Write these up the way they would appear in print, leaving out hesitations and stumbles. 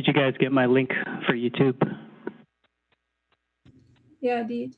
you guys get my link for YouTube? Yeah, I did.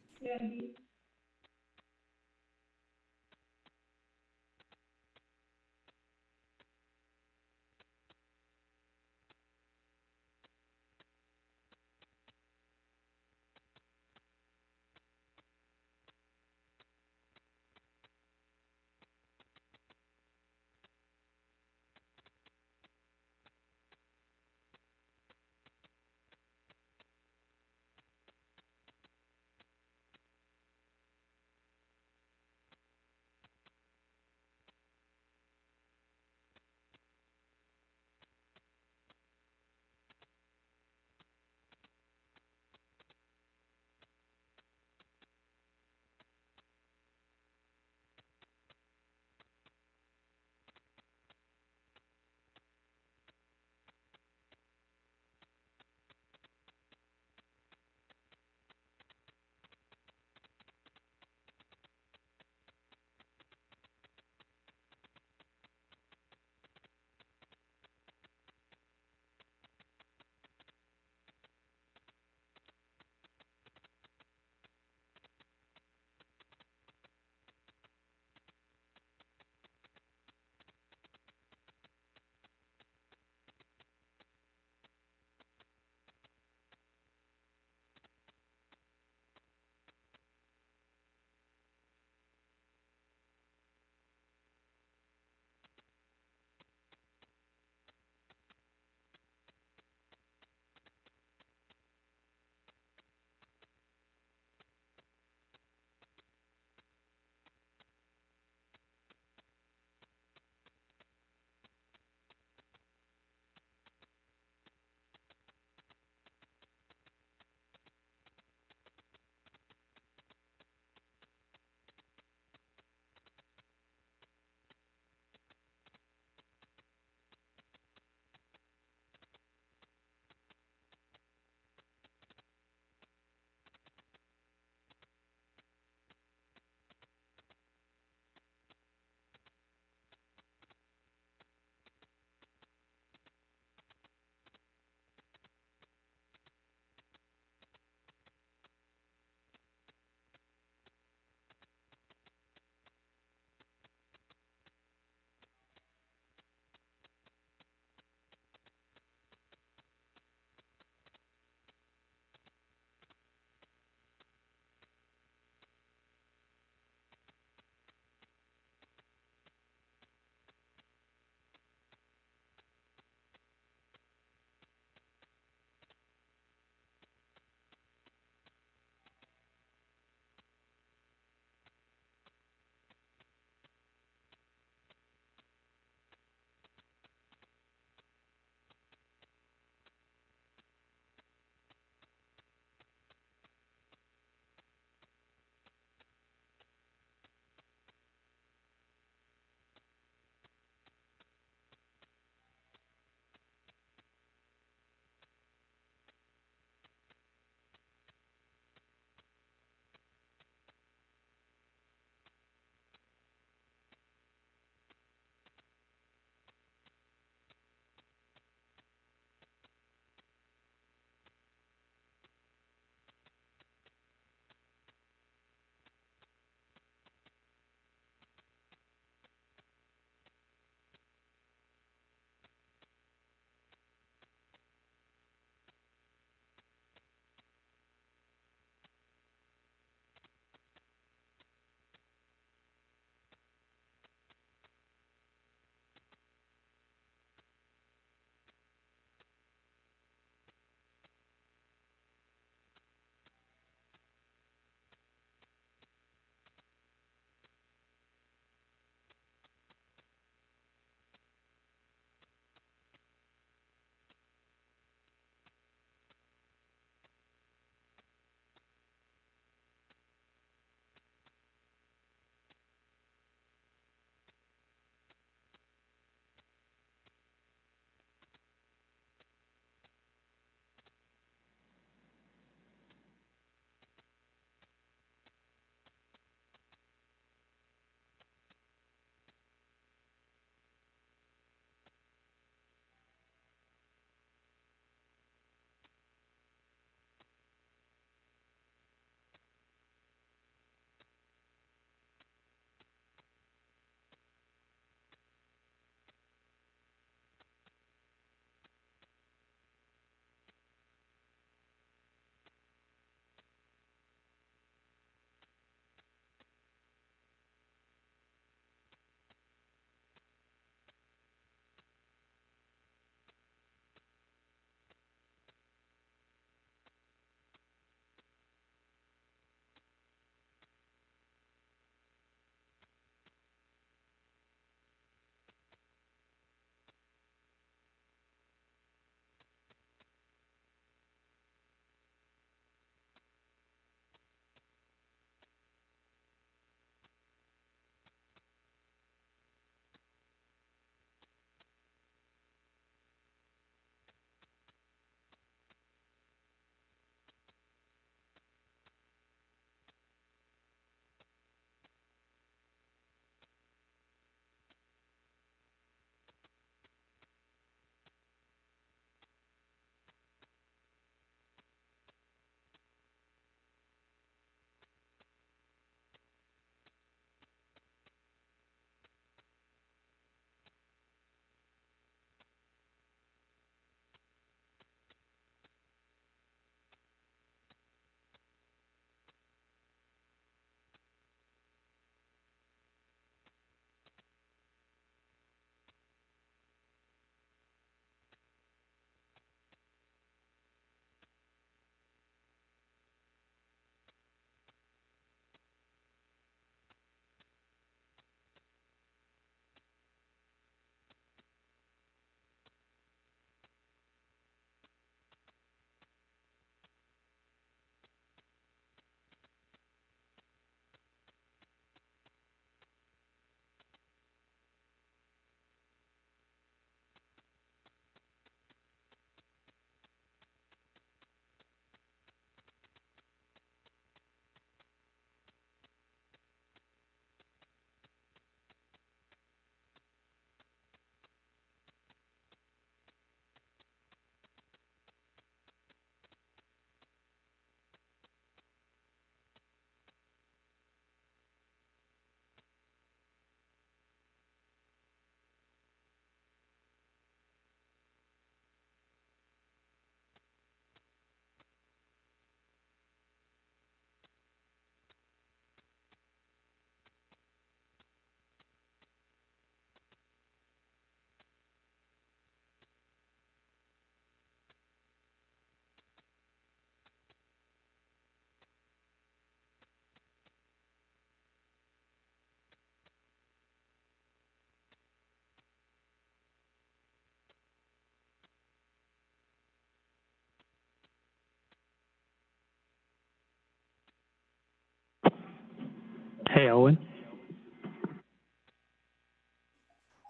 Hey, Owen.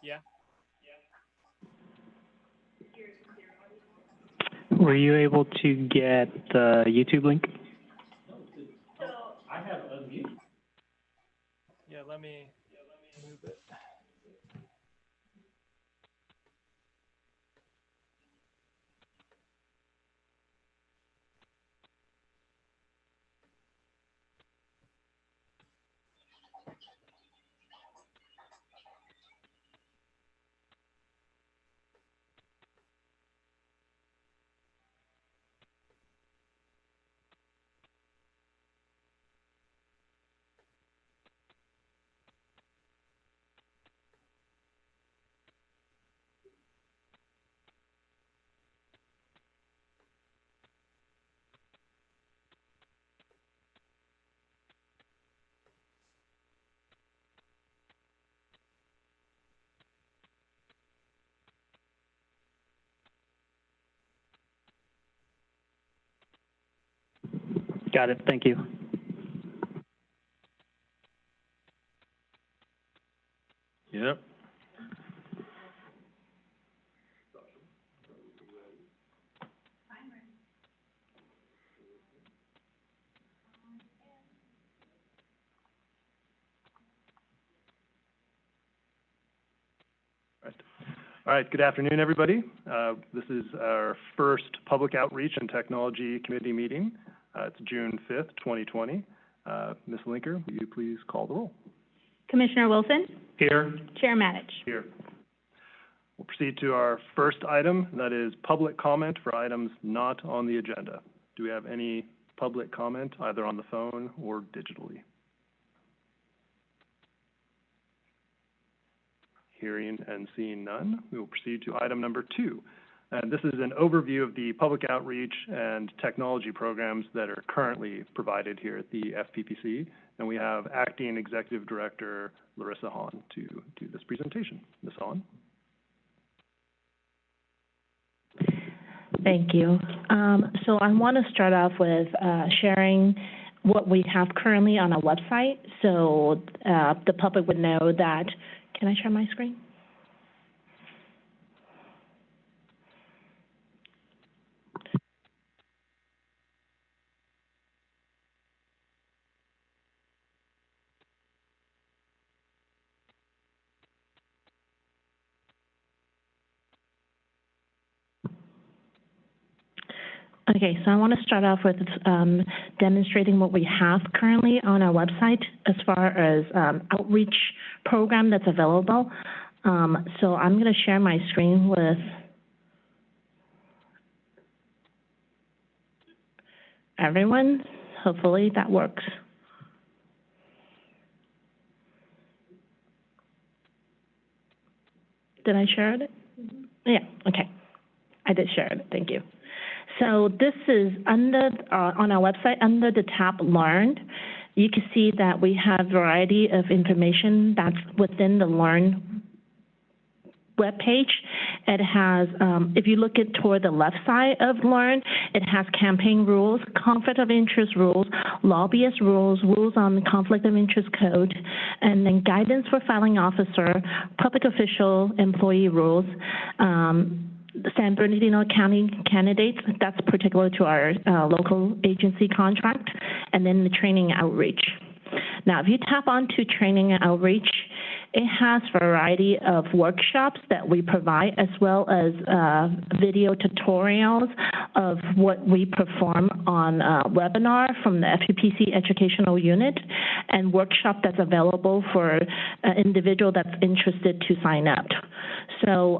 Yeah. Were you able to get the YouTube link? So I have unmute. Yeah, let me move it. Got it. Thank you. Yep. All right, good afternoon, everybody. This is our first Public Outreach and Technology Committee meeting. It's June 5th, 2020. Ms. Linker, will you please call the roll? Commissioner Wilson? Here. Chair Matich? Here. We'll proceed to our first item, and that is public comment for items not on the agenda. Do we have any public comment, either on the phone or digitally? Hearing and seeing none, we will proceed to item number 2. And this is an overview of the public outreach and technology programs that are currently provided here at the FPPC. And we have Acting Executive Director Larissa Hahn to do this presentation. Ms. Hahn. Thank you. So I want to start off with sharing what we have currently on our website, so the public would know that. Can I share my screen? Okay, so I want to start off with demonstrating what we have currently on our website as far as outreach program that's available. So I'm going to share my screen with everyone. Hopefully that works. Did I share it? Yeah, okay. I did share it, thank you. So this is under on our website, under the tab Learn. You can see that we have a variety of information that's within the Learn webpage. It has, if you look toward the left side of Learn, it has campaign rules, conflict of interest rules, lobbyist rules, rules on conflict of interest code, and then guidance for filing officer, public official employee rules, San Bernardino County candidates, that's particular to our local agency contract, and then the training outreach. Now, if you tap onto training and outreach, it has a variety of workshops that we provide, as well as video tutorials of what we perform on webinar from the FPPC Educational Unit, and workshop that's available for an individual that's interested to sign up. So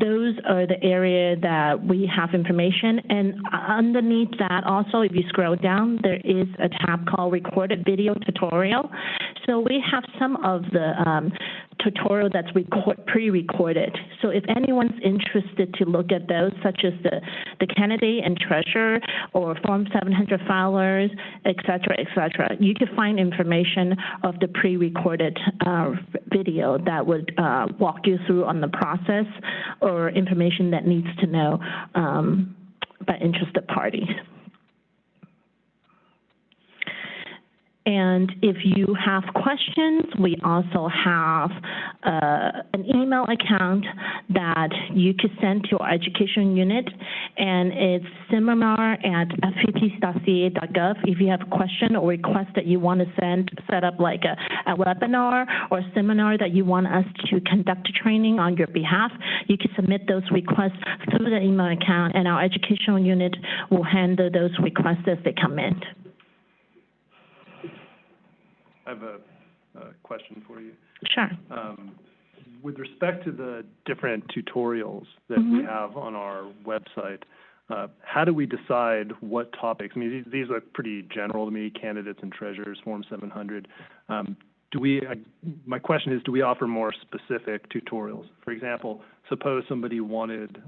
those are the area that we have information. And underneath that also, if you scroll down, there is a tab called Recorded Video Tutorial. So we have some of the tutorial that's pre-recorded. So if anyone's interested to look at those, such as the candidate and treasurer or Form 700 filers, et cetera, you can find information of the pre-recorded video that would walk you through on the process or information that needs to know by interested parties. And if you have questions, we also have an email account that you could send to our education unit, and it's seminar@fppc.ca.gov. If you have a question or request that you want to set up like a webinar or a seminar that you want us to conduct training on your behalf, you can submit those requests through the email account, and our educational unit will handle those requests as they come in. I have a question for you. Sure. With respect to the different tutorials that we have on our website, how do we decide what topics? I mean, these look pretty general to me, candidates and treasurers, Form 700. My question is, do we offer more specific tutorials? For example, suppose somebody wanted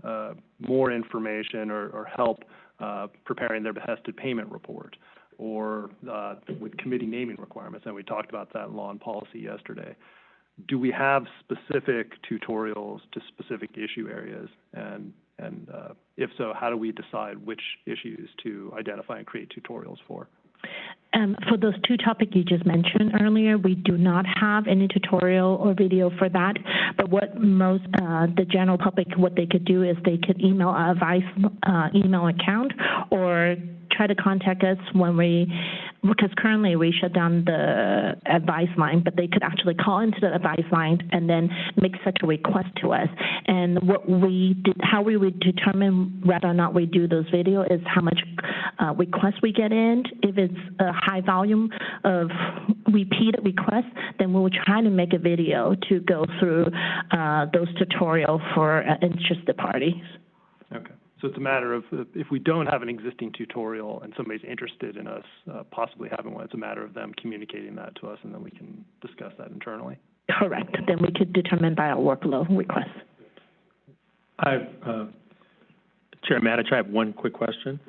more information or help preparing their behested payment report, or with committee naming requirements, and we talked about that in law and policy yesterday. Do we have specific tutorials to specific issue areas? And if so, how do we decide which issues to identify and create tutorials for? For those two topics you just mentioned earlier, we do not have any tutorial or video for that. But what the general public, what they could do is they could email our advice email account, or try to contact us because currently we shut down the advice line, but they could actually call into the advice line and then make such a request to us. And how we would determine whether or not we do those videos is how much requests we get in. If it's a high volume of repeated requests, then we will try to make a video to go through those tutorials for interested parties. Okay. So it's a matter of, if we don't have an existing tutorial and somebody's interested in us possibly having one, it's a matter of them communicating that to us, and then we can discuss that internally. Correct. Then we could determine by our workload request. Chair Matich, I have one quick question.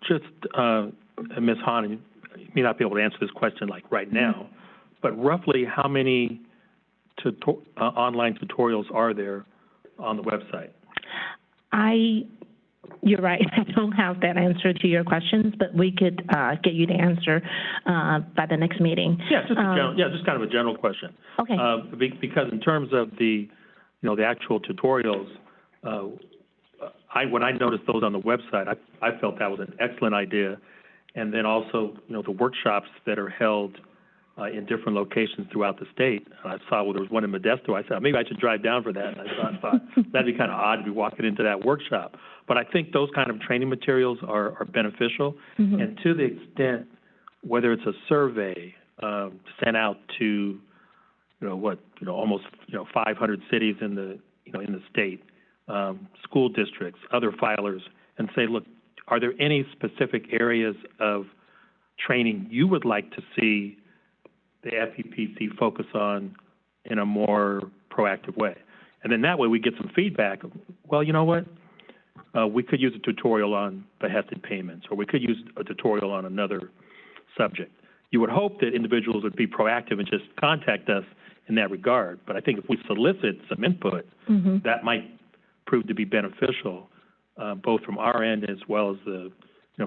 Just, Ms. Hahn, you may not be able to answer this question like right now, but roughly how many online tutorials are there on the website? You're right. I don't have that answer to your questions, but we could get you the answer by the next meeting. Yeah, just kind of a general question. Okay. Because in terms of the actual tutorials, when I noticed those on the website, I felt that was an excellent idea. And then also, the workshops that are held in different locations throughout the state. I saw there was one in Modesto. I said, maybe I should drive down for that. And I thought that'd be kind of odd to be walking into that workshop. But I think those kind of training materials are beneficial. And to the extent, whether it's a survey sent out to, almost 500 cities in the state, school districts, other filers, and say, look, are there any specific areas of training you would like to see the FPPC focus on in a more proactive way? And then that way we get some feedback. Well, you know what? We could use a tutorial on behested payments, or we could use a tutorial on another subject. You would hope that individuals would be proactive and just contact us in that regard. But I think if we solicit some input, that might prove to be beneficial, both from our end as well as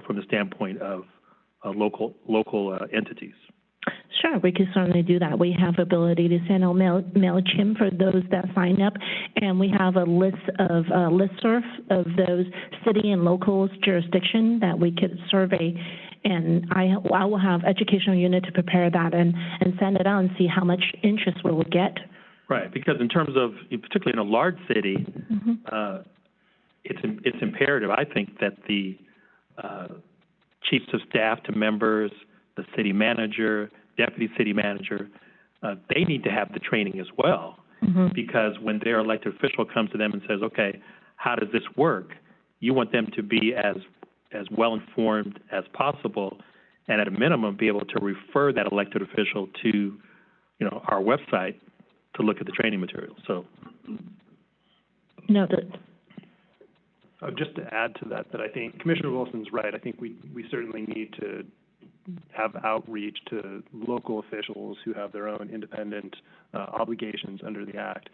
from the standpoint of local entities. Sure, we can certainly do that. We have ability to send out MailChimp for those that sign up, and we have a list of listserv of those city and local jurisdiction that we could survey. And I will have educational unit to prepare that and send it out and see how much interest we will get. Right, because in terms of, particularly in a large city, it's imperative, I think, that the chiefs of staff to members, the city manager, deputy city manager, they need to have the training as well, because when their elected official comes to them and says, okay, how does this work? You want them to be as well informed as possible, and at a minimum be able to refer that elected official to our website to look at the training materials. So noted. Just to add to that I think Commissioner Wilson's right. I think we certainly need to have outreach to local officials who have their own independent obligations under the Act.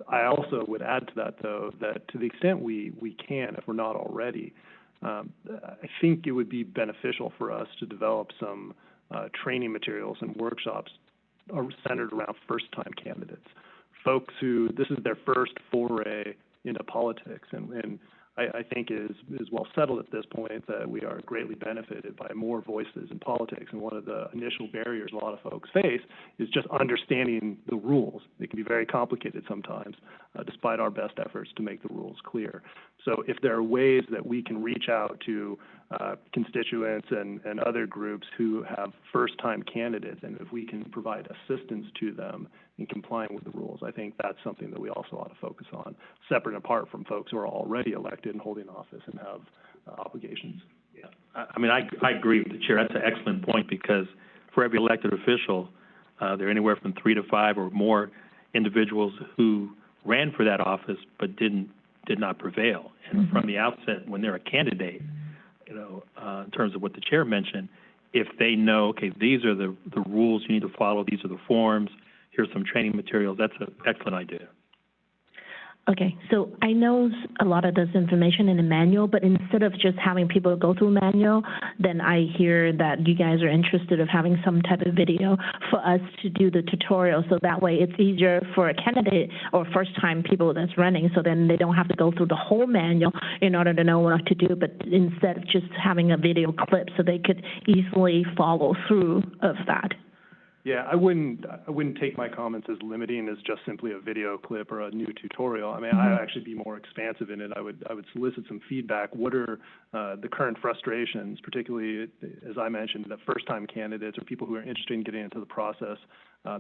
I also would add to that, though, that to the extent we can, if we're not already, I think it would be beneficial for us to develop some training materials and workshops are centered around first-time candidates, folks who this is their first foray into politics, and I think is well settled at this point that we are greatly benefited by more voices in politics. And one of the initial barriers a lot of folks face is just understanding the rules. They can be very complicated sometimes, despite our best efforts to make the rules clear. So if there are ways that we can reach out to constituents and other groups who have first-time candidates, and if we can provide assistance to them in complying with the rules, I think that's something that we also ought to focus on, separate and apart from folks who are already elected and holding office and have obligations. Yeah, I mean, I agree with the chair. That's an excellent point, because for every elected official, there are anywhere from 3 to 5 or more individuals who ran for that office but did not prevail. And from the outset, when they're a candidate, in terms of what the chair mentioned, if they know, okay, these are the rules you need to follow, these are the forms, here's some training materials, that's an excellent idea. Okay, so I know a lot of this information in the manual, but instead of just having people go through manual, then I hear that you guys are interested in having some type of video for us to do the tutorial, so that way it's easier for a candidate or first-time people that's running, so then they don't have to go through the whole manual in order to know what to do, but instead of just having a video clip so they could easily follow through of that. Yeah, I wouldn't take my comments as limiting as just simply a video clip or a new tutorial. I mean, I'd actually be more expansive in it. I would solicit some feedback. What are the current frustrations, particularly, as I mentioned, that first-time candidates or people who are interested in getting into the process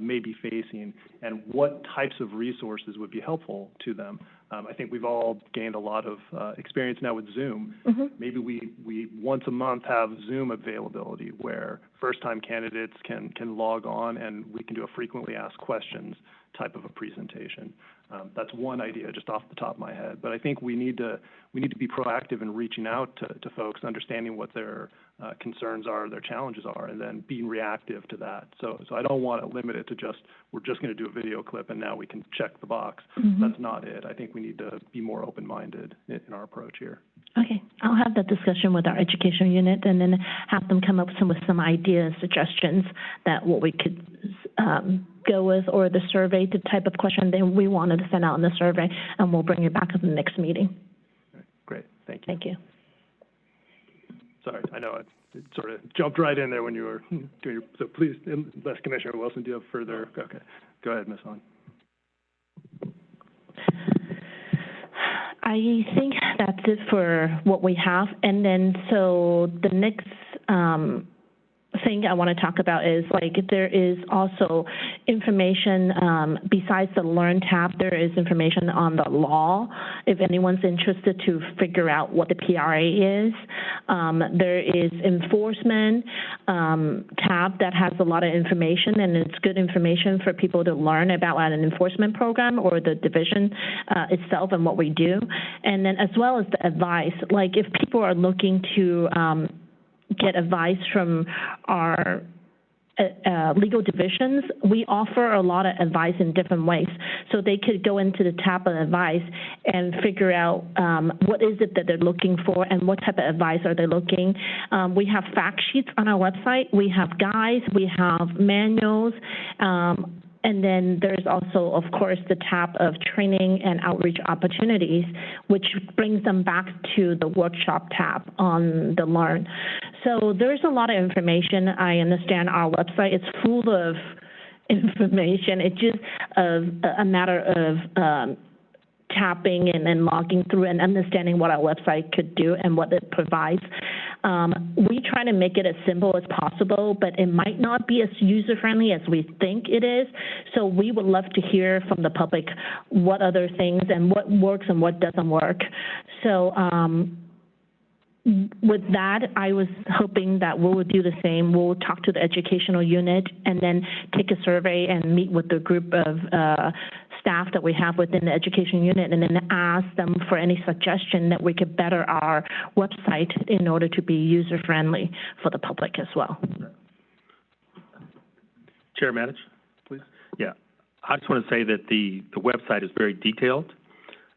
may be facing, and what types of resources would be helpful to them? I think we've all gained a lot of experience now with Zoom. Maybe we once a month have Zoom availability where first-time candidates can log on and we can do a frequently asked questions type of a presentation. That's one idea just off the top of my head. But I think we need to be proactive in reaching out to folks, understanding what their concerns are, their challenges are, and then being reactive to that. So I don't want to limit it to just, we're just going to do a video clip and now we can check the box. That's not it. I think we need to be more open-minded in our approach here. Okay, I'll have that discussion with our education unit and then have them come up with some ideas, suggestions that what we could go with, or the survey, the type of question that we wanted to send out in the survey, and we'll bring it back at the next meeting. Great, thank you. Thank you. Sorry, I know it sort of jumped right in there when you were doing your, so please, unless Commissioner Wilson, do you have further? Okay, go ahead, Ms. Hahn. I think that's it for what we have, and then so the next thing I want to talk about is, like, there is also information besides the Learn tab. There is information on the law if anyone's interested to figure out what the PRA is. There is enforcement tab that has a lot of information, and it's good information for people to learn about an enforcement program or the division itself and what we do. And then as well as the advice, like if people are looking to get advice from our legal divisions, we offer a lot of advice in different ways. So they could go into the tab of advice and figure out what is it that they're looking for and what type of advice are they looking. We have fact sheets on our website. We have guides. We have manuals. And then there's also, of course, the tab of training and outreach opportunities, which brings them back to the workshop tab on the Learn. So there's a lot of information. I understand our website is full of information. It's just a matter of tapping and then logging through and understanding what our website could do and what it provides. We try to make it as simple as possible, but it might not be as user-friendly as we think it is. So we would love to hear from the public what other things and what works and what doesn't work. So with that, I was hoping that we would do the same. We'll talk to the educational unit and then take a survey and meet with the group of staff that we have within the education unit, and then ask them for any suggestion that we could better our website in order to be user-friendly for the public as well. Chair Manich, please. Yeah, I just want to say that the website is very detailed,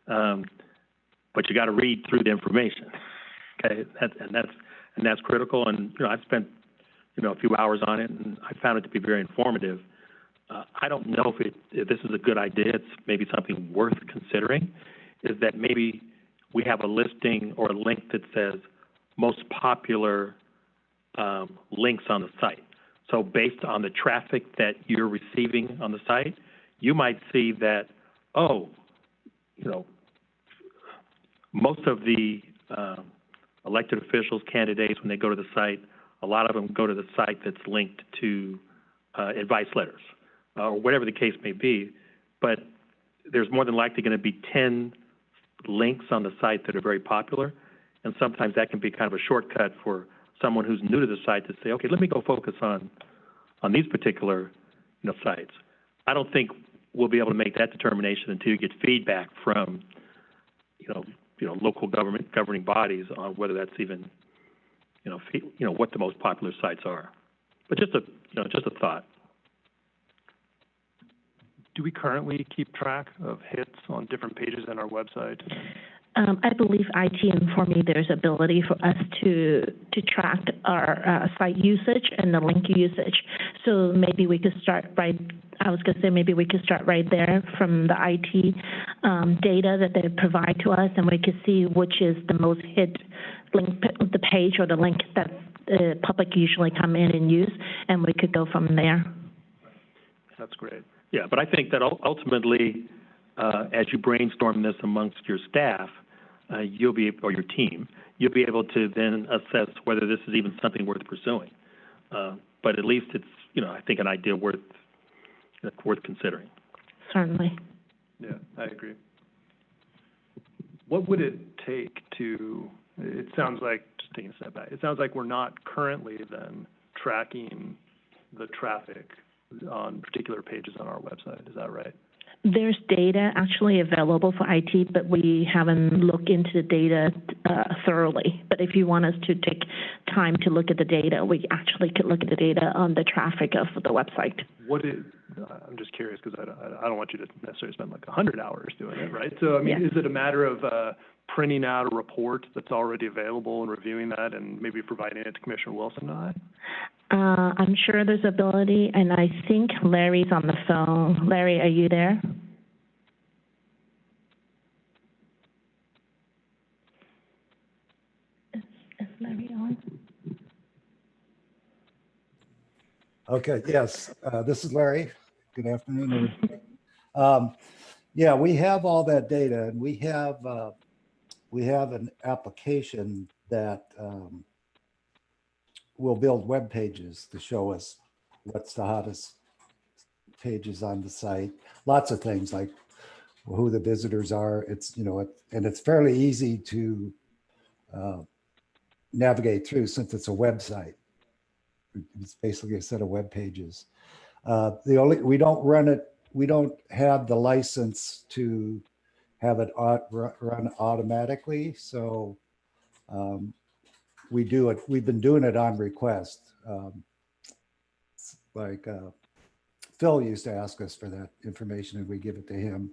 but you got to read through the information. Okay, and that's critical. And I've spent a few hours on it, and I found it to be very informative. I don't know if this is a good idea. It's maybe something worth considering, is that maybe we have a listing or a link that says most popular links on the site. So based on the traffic that you're receiving on the site, you might see that, most of the elected officials, candidates, when they go to the site, a lot of them go to the site that's linked to advice letters, or whatever the case may be. But there's more than likely going to be 10 links on the site that are very popular, and sometimes that can be kind of a shortcut for someone who's new to the site to say, okay, let me go focus on these particular sites. I don't think we'll be able to make that determination until you get feedback from local governing bodies on whether that's even what the most popular sites are. But just a thought. Do we currently keep track of hits on different pages on our website? I believe IT informed me there's ability for us to track our site usage and the link usage. So maybe we could start maybe we could start right there from the IT data that they provide to us, and we could see which is the most hit link, the page or the link that the public usually come in and use, and we could go from there. That's great. Yeah, but I think that ultimately, as you brainstorm this amongst your staff, or your team, you'll be able to then assess whether this is even something worth pursuing. But at least it's, I think an idea worth considering. Certainly. Yeah, I agree. What would it take it sounds like, just taking a step back, it sounds like we're not currently then tracking the traffic on particular pages on our website. Is that right? There's data actually available for IT, but we haven't looked into the data thoroughly. But if you want us to take time to look at the data, we actually could look at the data on the traffic of the website. I'm just curious because I don't want you to necessarily spend like 100 hours doing it, right? So, I mean, Is it a matter of printing out a report that's already available and reviewing that and maybe providing it to Commissioner Wilson and I? I'm sure there's ability, and I think Larry's on the phone. Larry, are you there? Is Larry on? Okay, yes, this is Larry. Good afternoon, everybody. Yeah, we have all that data, and we have an application that will build web pages to show us what's the hottest pages on the site. Lots of things like who the visitors are. It's and it's fairly easy to navigate through since it's a website. It's basically a set of web pages. We don't have the license to have it run automatically. So we've been doing it on request. Phil used to ask us for that information and we give it to him.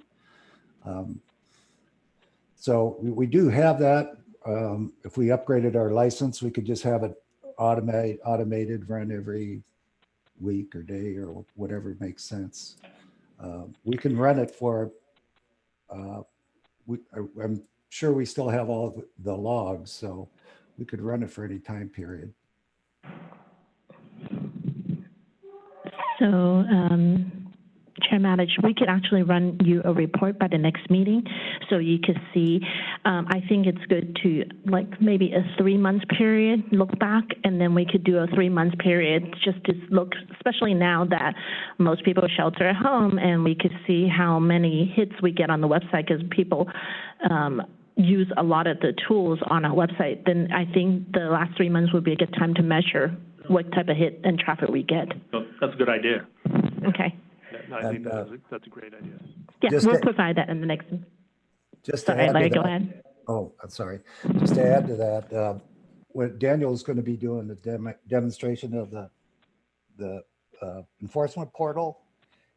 So we do have that. If we upgraded our license, we could just have it automated, run every week or day or whatever makes sense. We can run it for, I'm sure we still have all of the logs, so we could run it for any time period. So, Chair Matich, we could actually run you a report by the next meeting so you could see. I think it's good to maybe a 3-month period look back, and then we could do a 3-month period just to look, especially now that most people shelter at home, and we could see how many hits we get on the website because people use a lot of the tools on our website. Then I think the last 3 months would be a good time to measure what type of hit and traffic we get. Oh, that's a good idea. Okay. I think that's a great idea. Yeah, we'll provide that in the next. Sorry, Larry, go ahead. Oh, I'm sorry. Just to add to that, what Daniel is going to be doing the demonstration of the enforcement portal,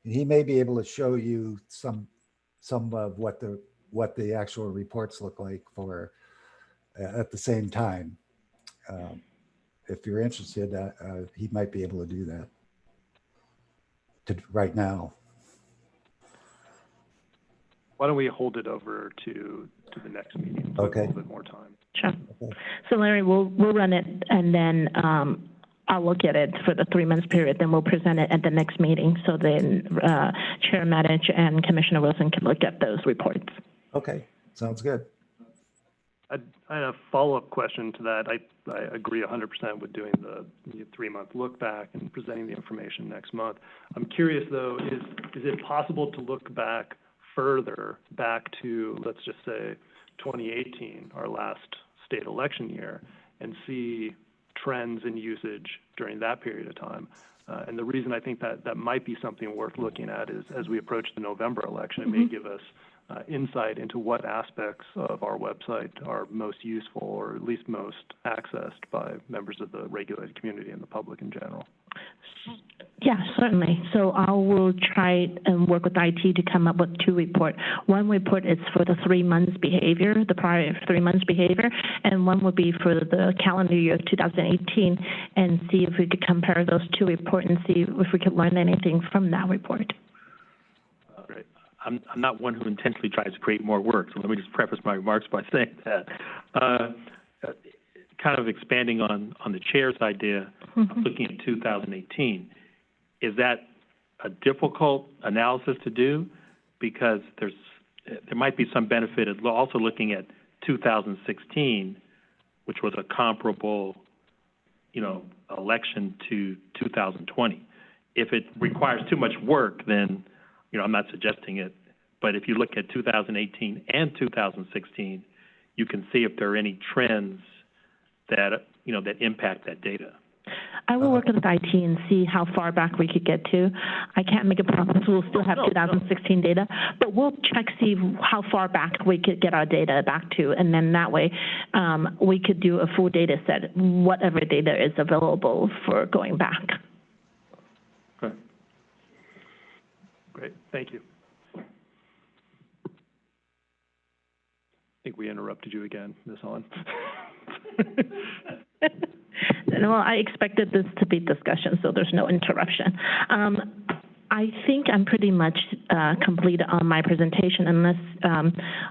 and he may be able to show you some of what the actual reports look like for at the same time. if you're interested, he might be able to do that right now. Why don't we hold it over to the next meeting? So Okay. a little bit more time. Sure. Okay. So Larry, we'll run it, and then I'll look at it for the 3 months period, then we'll present it at the next meeting, so then Chair Matich and Commissioner Wilson can look at those reports. Okay, sounds good. I had a follow-up question to that. I agree 100% with doing the 3-month look back and presenting the information next month. I'm curious, though, is it possible to look back further, back to, let's just say, 2018, our last state election year, and see trends in usage during that period of time? And the reason I think that might be something worth looking at is as we approach the November election, it may give us insight into what aspects of our website are most useful or at least most accessed by members of the regulated community and the public in general. Yeah, certainly. So I will try and work with IT to come up with 2 reports. One report is for the 3 months behavior, the prior 3 months behavior, and one would be for the calendar year 2018, and see if we could compare those 2 reports and see if we could learn anything from that report. Great. I'm not one who intentionally tries to create more work, so let me just preface my remarks by saying that. Kind of expanding on the chair's idea of looking at 2018, is that a difficult analysis to do? Because there might be some benefit of also looking at 2016, which was a comparable, election to 2020. If it requires too much work, then, I'm not suggesting it. But if you look at 2018 and 2016, you can see if there are any trends that, that impact that data. I will work with IT and see how far back we could get to. I can't make a promise we'll still have 2016 data, but we'll check, see how far back we could get our data back to, and then that way we could do a full data set, whatever data is available for going back. Okay. Great, thank you. I think we interrupted you again, Ms. Hahn. Well, I expected this to be discussion, so there's no interruption. I think I'm pretty much complete on my presentation, unless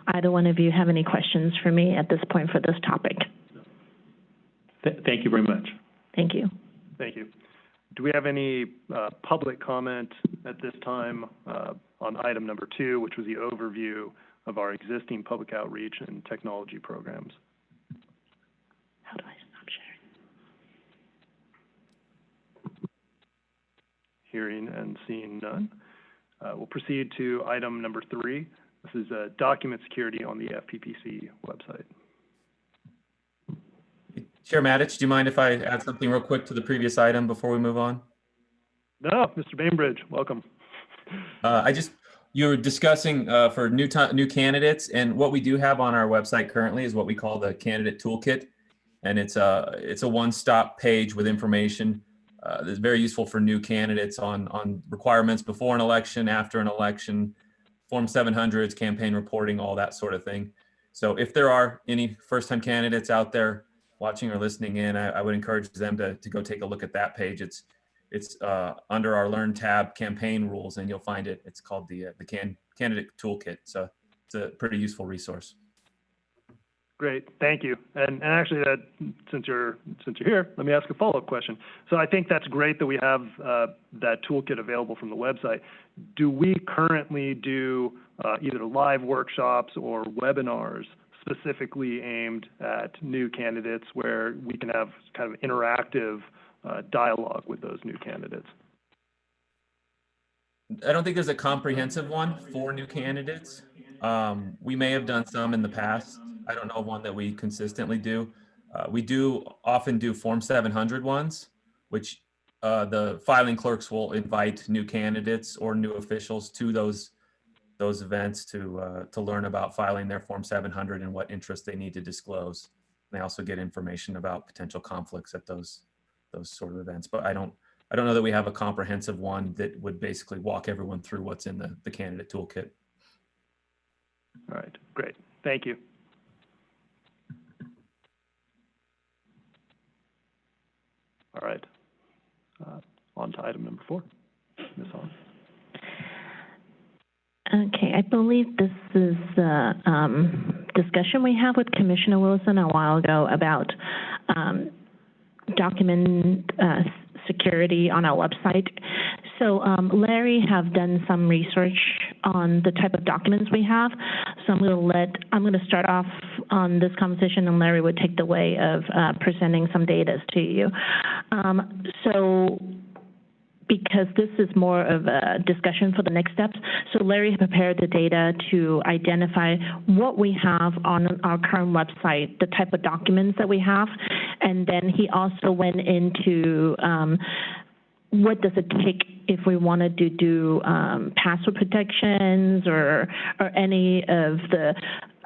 either one of you have any questions for me at this point for this topic. Thank you very much. Thank you. Thank you. Do we have any public comment at this time on item number 2, which was the overview of our existing public outreach and technology programs? How do I stop sharing? Hearing and seeing none. We'll proceed to item number 3. This is document security on the FPPC website. Chair Matich, do you mind if I add something real quick to the previous item before we move on? No, Mr. Bainbridge, welcome. You were discussing for new candidates, and what we do have on our website currently is what we call the candidate toolkit, and it's a one-stop page with information that's very useful for new candidates on requirements before an election, after an election, Form 700s, campaign reporting, all that sort of thing. So if there are any first-time candidates out there watching or listening in, I would encourage them to go take a look at that page. It's under our Learn tab, campaign rules, and you'll find it. It's called the Candidate Toolkit. So it's a pretty useful resource. Great, thank you. And actually, since you're here, let me ask a follow-up question. So I think that's great that we have that toolkit available from the website. Do we currently do either live workshops or webinars specifically aimed at new candidates where we can have kind of interactive dialogue with those new candidates? I don't think there's a comprehensive one for new candidates. We may have done some in the past. I don't know of one that we consistently do. We do often do Form 700 ones, which the filing clerks will invite new candidates or new officials to those events to learn about filing their Form 700 and what interest they need to disclose. They also get information about potential conflicts at those sort of events. But I don't know that we have a comprehensive one that would basically walk everyone through what's in the candidate toolkit. All right, great. Thank you. All right. On to item number 4. Ms. Hahn. Okay, I believe this is the discussion we had with Commissioner Wilson a while ago about document security on our website. So Larry have done some research on the type of documents we have. So I'm going to start off on this conversation, and Larry would take the way of presenting some data to you. So because this is more of a discussion for the next steps. So Larry prepared the data to identify what we have on our current website, the type of documents that we have, and then he also went into what does it take if we wanted to do password protections or any of the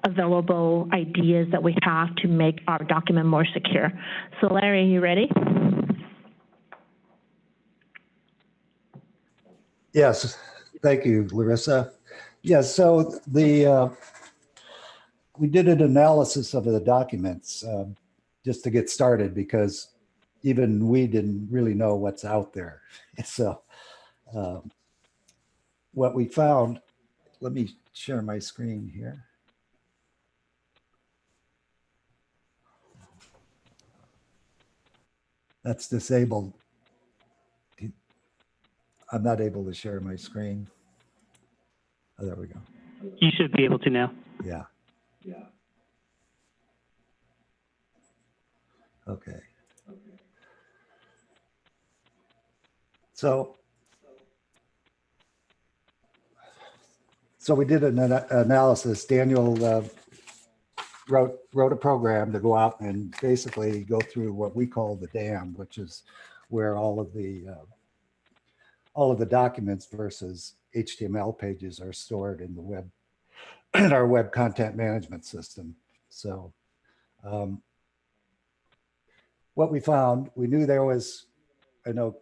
available ideas that we have to make our document more secure. So Larry, are you ready? Yes, thank you, Larissa. Yes, so we did an analysis of the documents just to get started because even we didn't really know what's out there. So what we found, let me share my screen here. That's disabled. I'm not able to share my screen. Oh, there we go. You should be able to now. Yeah. Okay. So we did an analysis. Daniel wrote a program to go out and basically go through what we call the dam, which is where all of the documents versus HTML pages are stored in the web, in our web content management system. So what we found, we knew there was, I know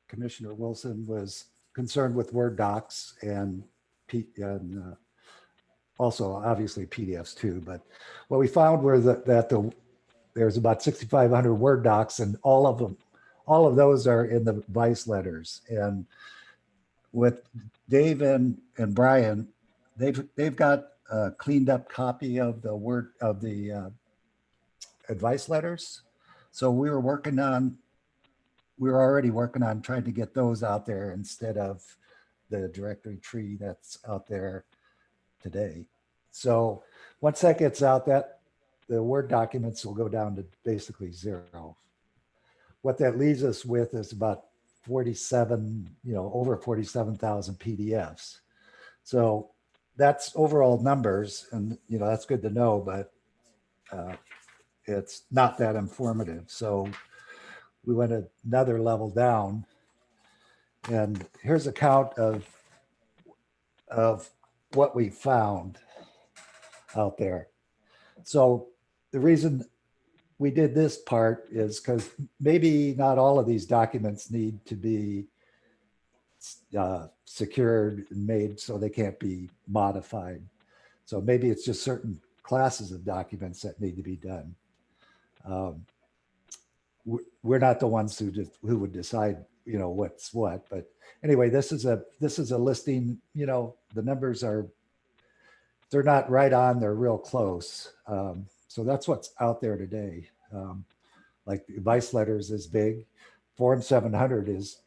Commissioner Wilson was concerned with Word docs and also obviously PDFs too, but what we found were that there's about 6,500 Word docs, and all of those are in the Vice letters. And with Dave and Brian, they've got a cleaned up copy of the advice letters. So we were already working on trying to get those out there instead of the directory tree that's out there today. So once that gets out, the Word documents will go down to basically 0. What that leaves us with is about 47, over 47,000 PDFs. So that's overall numbers, and that's good to know, but it's not that informative. So we went another level down, and here's a count of what we found out there. So the reason we did this part is because maybe not all of these documents need to be secured and made so they can't be modified. So maybe it's just certain classes of documents that need to be done. We're not the ones who would decide, what's what. But anyway, this is a listing. The numbers they're not right on, they're real close. So that's what's out there today. Like the advice letters is big. Form 700 is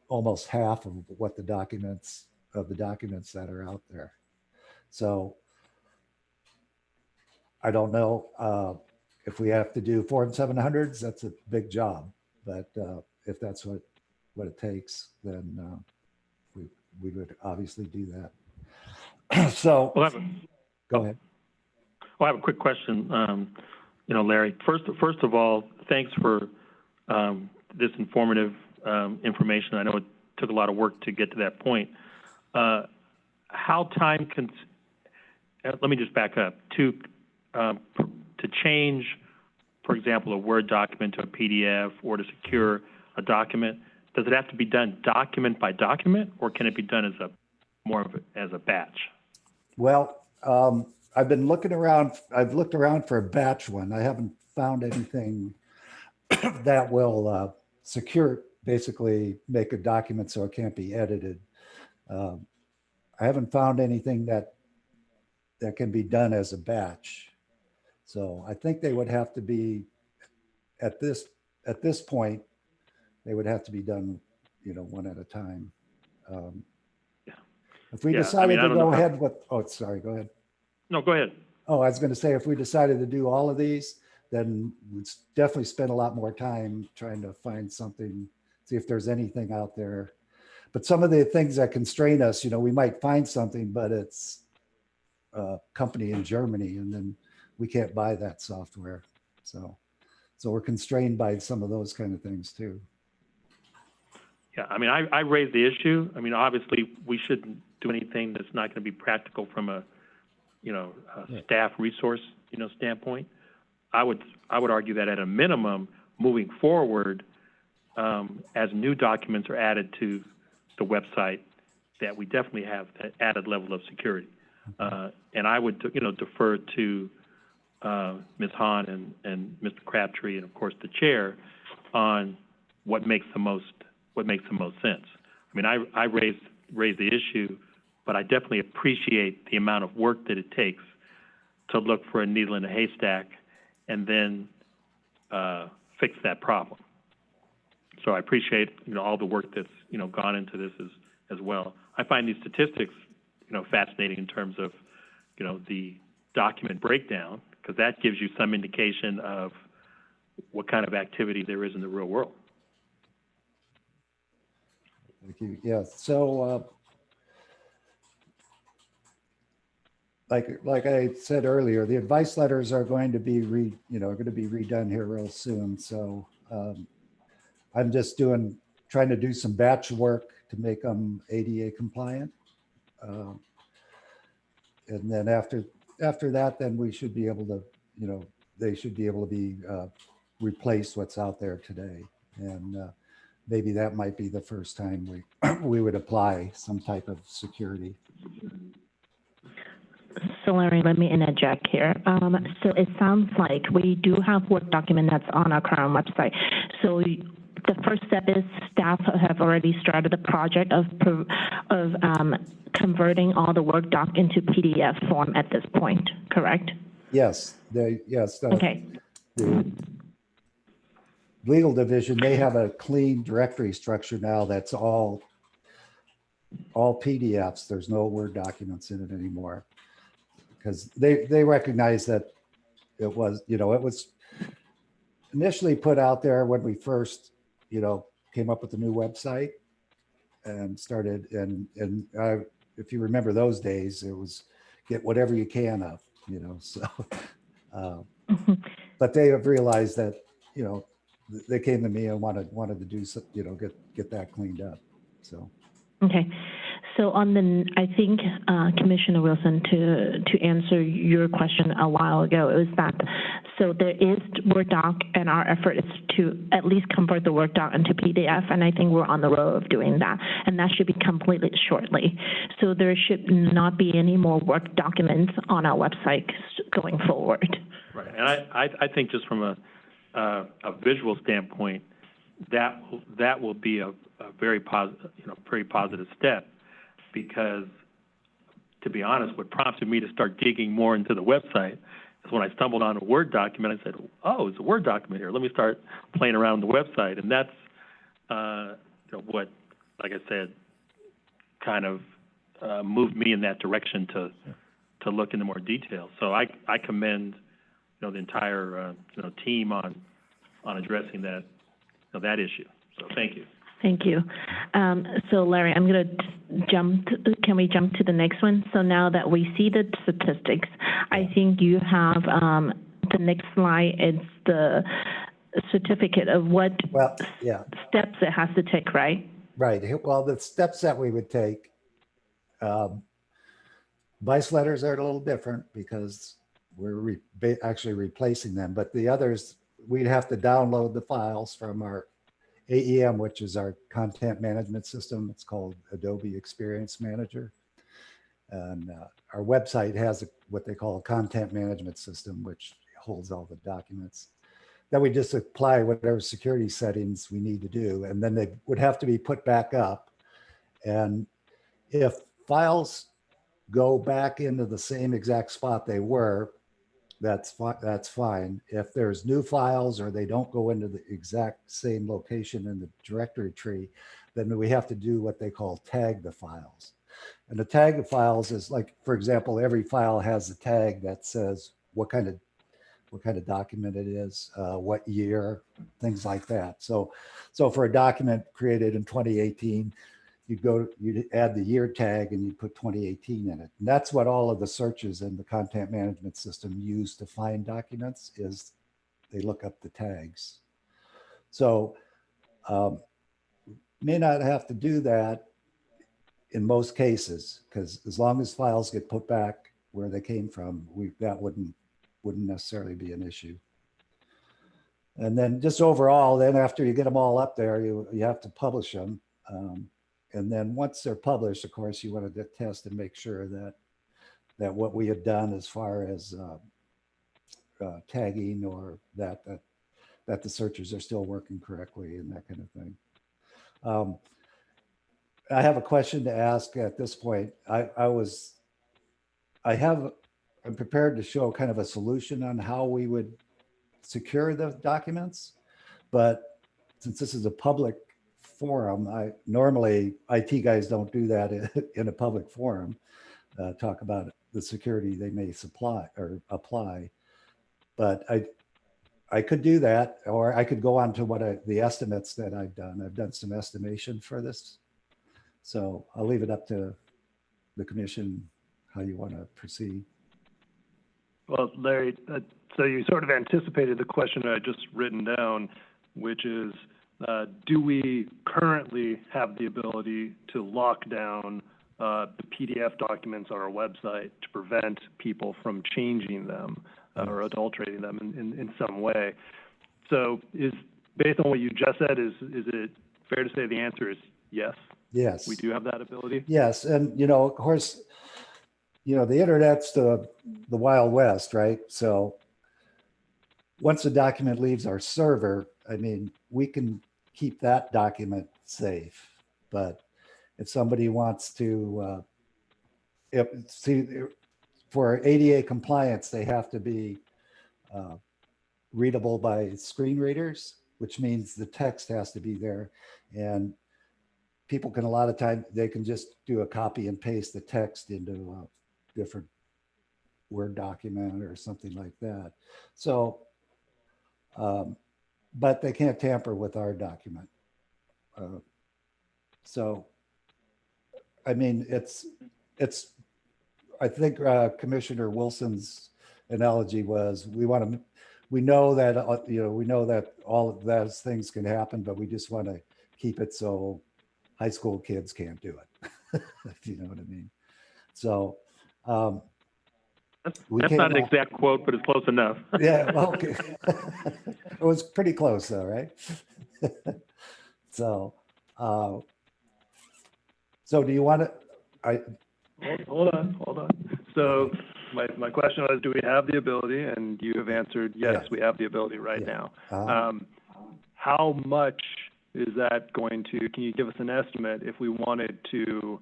almost half of what the documents that are out there. So I don't know if we have to do Form 700s, that's a big job. But if that's what it takes, then we would obviously do that. So go ahead. Well, I have a quick question. Larry, first of all, thanks for this informative information. I know it took a lot of work to get to that point. Let me just back up. To change, for example, a Word document to a PDF or to secure a document, does it have to be done document by document, or can it be done as a batch? Well, I've been looking around. I've looked around for a batch one. I haven't found anything that will secure, basically make a document so it can't be edited. I haven't found anything that can be done as a batch. So I think they would have to be at this point, they would have to be done, one at a time. Yeah. If we Yeah, I decided mean, I to don't know go how- ahead with, oh, sorry, go ahead. No, go ahead. Oh, I was going to say, if we decided to do all of these, then we'd definitely spend a lot more time trying to find something, see if there's anything out there. But some of the things that constrain us, we might find something, but it's a company in Germany, and then we can't buy that software. So we're constrained by some of those kind of things too. Yeah, I mean, I raised the issue. I mean, obviously, we shouldn't do anything that's not going to be practical from a staff resource, standpoint. I would argue that at a minimum, moving forward, as new documents are added to the website, that we definitely have that added level of security. And I would, defer to Ms. Hahn and Mr. Crabtree, and of course the chair, on what makes the most sense. I mean, I raised the issue, but I definitely appreciate the amount of work that it takes to look for a needle in a haystack and then fix that problem. So I appreciate all the work that's gone into this as well. I find these statistics fascinating in terms of the document breakdown, because that gives you some indication of what kind of activity there is in the real world. Thank you. Yeah. So like I said earlier, the advice letters are going to be redone here real soon. So I'm just trying to do some batch work to make them ADA compliant. And then after that, then we should be able to, they should be able to be replace what's out there today. And maybe that might be the first time we would apply some type of security. So Larry, let me interject here. So it sounds like we do have Word document that's on our current website. So the first step is staff have already started the project of converting all the Word doc into PDF form at this point, correct? Yes. Okay. The legal division, they have a clean directory structure now that's all PDFs. There's no Word documents in it anymore, because they recognize that it was initially put out there when we first came up with the new website and started, and if you remember those days, it was get whatever you can of, so but they have realized that they came to me and wanted to do get that cleaned up. So okay. So I think Commissioner Wilson, to answer your question a while ago, it was that, so there is Word doc, and our effort is to at least convert the Word doc into PDF, and I think we're on the road of doing that, and that should be completed shortly. So there should not be any more Word documents on our website going forward. Right, and I think just from a visual standpoint, that will be a very positive step. Because, to be honest, what prompted me to start digging more into the website is when I stumbled on a Word document. I said, "Oh, it's a Word document here. Let me start playing around with the website." And that's what, like I said, kind of moved me in that direction to look into more detail. So I commend the entire team on addressing that that issue. So thank you. Thank you. So Larry, I'm going to can we jump to the next one? So now that we see the statistics, I think you have the next slide is the certificate of what steps it has to take, right? Right. Well, the steps that we would take, advice letters are a little different because we're actually replacing them, but the others, we'd have to download the files from our AEM, which is our content management system. It's called Adobe Experience Manager. And our website has what they call a content management system, which holds all the documents. then we just apply whatever security settings we need to do, and then they would have to be put back up. And if files go back into the same exact spot they were, that's fine. If there's new files or they don't go into the exact same location in the directory tree, then we have to do what they call tag the files. And the tag the files is like, for example, every file has a tag that says what kind of document it is, what year, things like that. So for a document created in 2018, you'd add the year tag and you put 2018 in it. And that's what all of the searches in the content management system use to find documents, is they look up the tags. So may not have to do that in most cases, because as long as files get put back where they came from, that wouldn't necessarily be an issue. And then just overall, then after you get them all up there, you have to publish them. And then once they're published, of course, you want to test and make sure that what we have done as far as tagging, or that the searches are still working correctly and that kind of thing. I have a question to ask at this point. I'm prepared to show kind of a solution on how we would secure the documents, but since this is a public forum, normally IT guys don't do that in a public forum, talk about the security they may supply or apply. But I could do that, or I could go on to the estimates that I've done. I've done some estimation for this. So I'll leave it up to the commission how you want to proceed. Well, Larry, so you sort of anticipated the question I just written down, which is, do we currently have the ability to lock down the PDF documents on our website to prevent people from changing them or adulterating them in some way? So based on what you just said, is it fair to say the answer is yes? Yes. We do have that ability? Yes. And, of course, the internet's the Wild West, right? So once a document leaves our server, I mean, we can keep that document safe. But if somebody wants to, for ADA compliance, they have to be readable by screen readers, which means the text has to be there. And people can, a lot of time, they can just do a copy and paste the text into a different Word document or something like that. So, but they can't tamper with our document. So, I mean, I think Commissioner Wilson's analogy was, we know that, we know that all of those things can happen, but we just want to keep it so high school kids can't do it, if you know what I mean. So that's not an exact quote, but it's close enough. Yeah, okay. It was pretty close though, right? So, so do you want to, Hold on. So my question was, do we have the ability? And you have answered, yes, we have the ability right now. How much is that going to, can you give us an estimate if we wanted to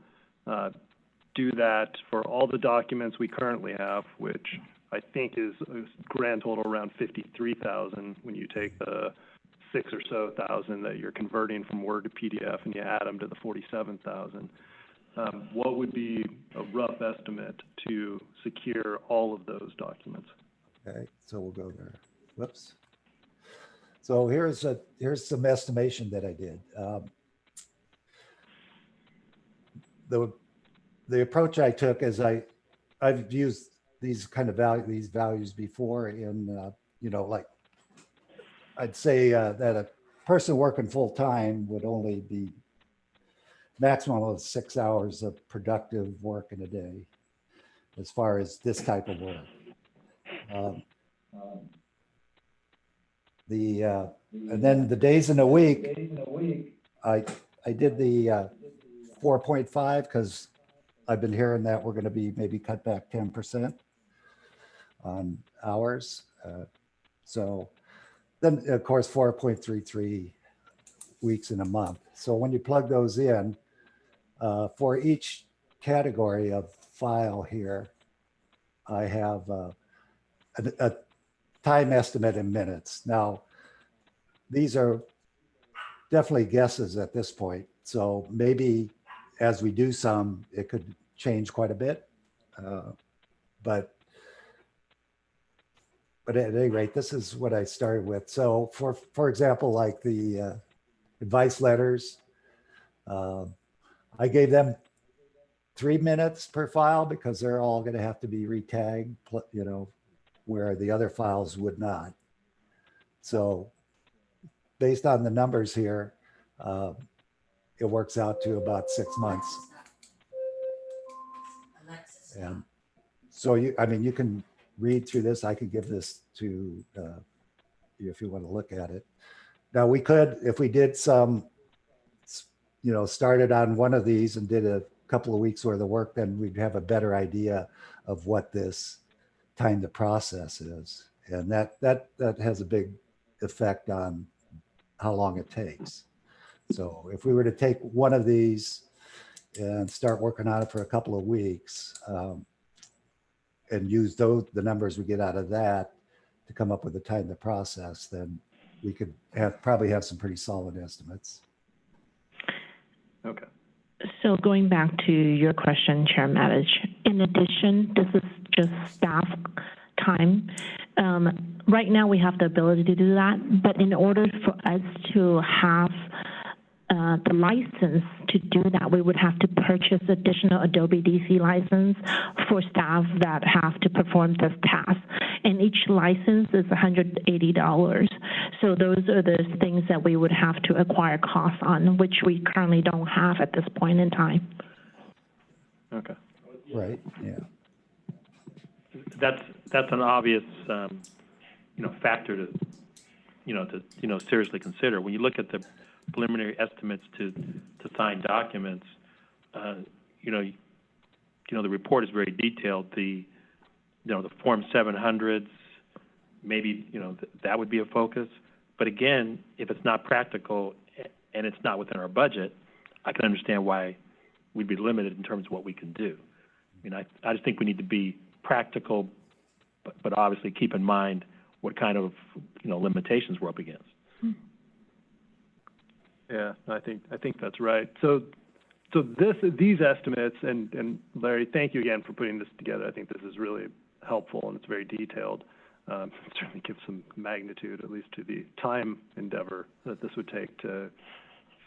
do that for all the documents we currently have, which I think is a grand total around 53,000 when you take the 6 or so thousand that you're converting from Word to PDF and you add them to the 47,000. What would be a rough estimate to secure all of those documents? Okay, so we'll go there. Whoops. So here's some estimation that I did. The approach I took is I've used these kind of values before in like I'd say that a person working full time would only be maximum of 6 hours of productive work in a day, as far as this type of work. And then the days in a week, I did the 4.5 because I've been hearing that we're going to be maybe cut back 10% on hours. So then of course 4.33 weeks in a month. So when you plug those in, for each category of file here, I have a time estimate in minutes. Now, these are definitely guesses at this point. So maybe as we do some, it could change quite a bit. But at any rate, this is what I started with. So for example, like the advice letters, I gave them 3 minutes per file because they're all going to have to be retagged, you know, where the other files would not. So based on the numbers here, it works out to about 6 months. And so I mean, you can read through this. I could give this to you if you want to look at it. Now we could, if we did some, you know, started on one of these and did a couple of weeks worth of work, then we'd have a better idea of what this time to process is. And that has a big effect on how long it takes. So if we were to take one of these and start working on it for a couple of weeks, and use the numbers we get out of that to come up with the time to process, then we could probably have some pretty solid estimates. Okay. So going back to your question, Chair Matich, in addition, this is just staff time. Right now we have the ability to do that, but in order for us to have the license to do that, we would have to purchase additional Adobe DC license for staff that have to perform this task. And each license is $180. So those are the things that we would have to acquire costs on, which we currently don't have at this point in time. Okay. Right, yeah. That's an obvious, you know, factor to seriously consider. When you look at the preliminary estimates to sign documents, the report is very detailed. The Form 700s, maybe, that would be a focus. But again, if it's not practical and it's not within our budget, I can understand why we'd be limited in terms of what we can do. I mean, I just think we need to be practical, but obviously keep in mind what kind of, limitations we're up against. Yeah, I think that's right. So these estimates, and Larry, thank you again for putting this together. I think this is really helpful and it's very detailed. It certainly gives some magnitude, at least to the time endeavor that this would take to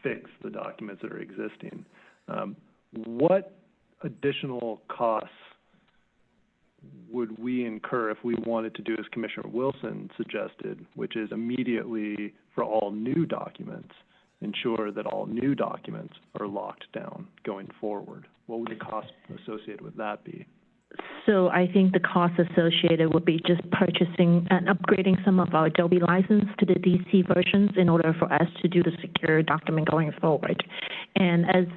fix the documents that are existing. What additional costs would we incur if we wanted to do as Commissioner Wilson suggested, which is immediately for all new documents, ensure that all new documents are locked down going forward? What would the cost associated with that be? So I think the cost associated would be just purchasing and upgrading some of our Adobe license to the DC versions in order for us to do the secure document going forward. And as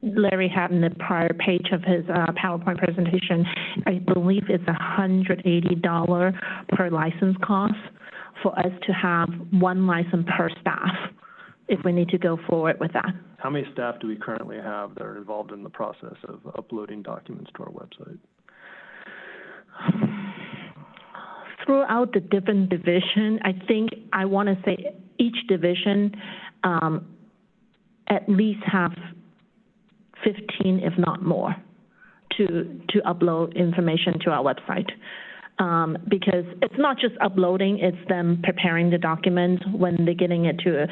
Larry had in the prior page of his PowerPoint presentation, I believe it's $180 per license cost for us to have one license per staff if we need to go forward with that. How many staff do we currently have that are involved in the process of uploading documents to our website? Throughout the different division, I think I want to say each division at least have 15, if not more, to upload information to our website. Because it's not just uploading, it's them preparing the document when they're getting it to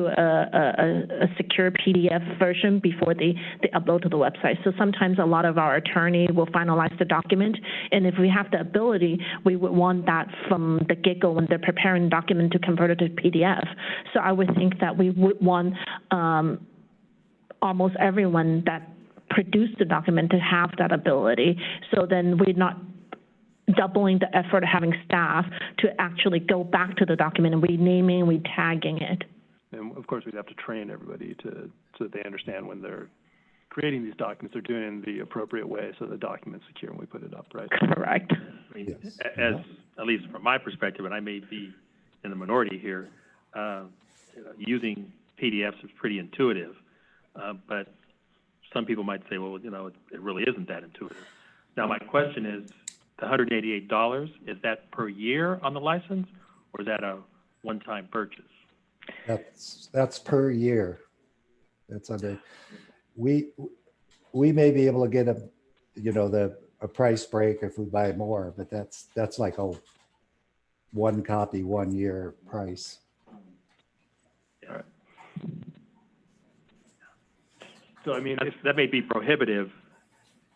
a secure PDF version before they upload to the website. So sometimes a lot of our attorney will finalize the document, and if we have the ability, we would want that from the get-go when they're preparing the document to convert it to PDF. So I would think that we would want almost everyone that produced the document to have that ability. So then we're not doubling the effort of having staff to actually go back to the document and renaming and retagging it. And of course, we'd have to train everybody so that they understand when they're creating these documents, they're doing it in the appropriate way so the document's secure when we put it up, right? Correct. I mean, Yes. at least from my perspective, and I may be in the minority here, using PDFs is pretty intuitive, but some people might say, well, it really isn't that intuitive. Now, my question is, the $188, is that per year on the license, or is that a one-time purchase? That's per year. That's under, we may be able to get a price break if we buy more, but that's like a one copy, 1 year price. All right. So, I mean, that may be prohibitive,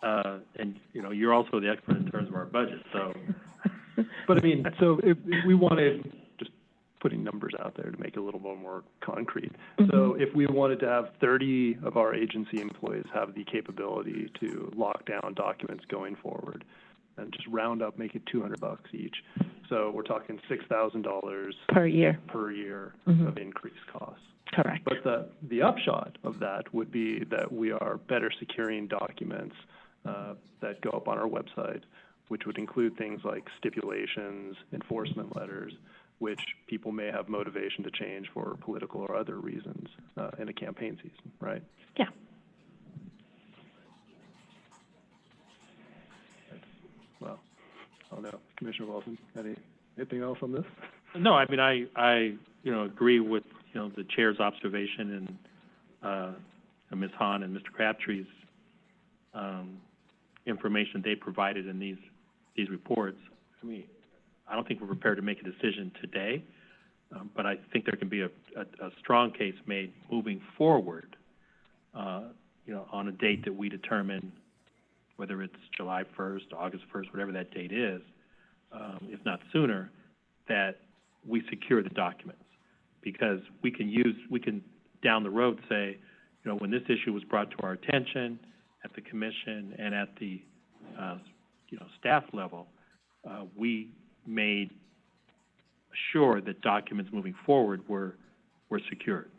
and, you're also the expert in terms of our budget, so. But I mean, so if we wanted, just putting numbers out there to make it a little bit more concrete. So if we wanted to have 30 of our agency employees have the capability to lock down documents going forward, and just round up, make it $200 each. So we're talking $6,000 Per year. Of increased costs. Correct. But the upshot of that would be that we are better securing documents that go up on our website, which would include things like stipulations, enforcement letters, which people may have motivation to change for political or other reasons in a campaign season, right? Yeah. Well, I don't know, Commissioner Wilson, anything else on this? No, I mean, I agree with, the chair's observation and Ms. Hahn and Mr. Crabtree's information they provided in these reports. I mean, I don't think we're prepared to make a decision today, but I think there can be a strong case made moving forward, on a date that we determine, whether it's July 1st, August 1st, whatever that date is, if not sooner, that we secure the documents. Because we can down the road say, when this issue was brought to our attention at the commission and at the, staff level, we made sure that documents moving forward were secured.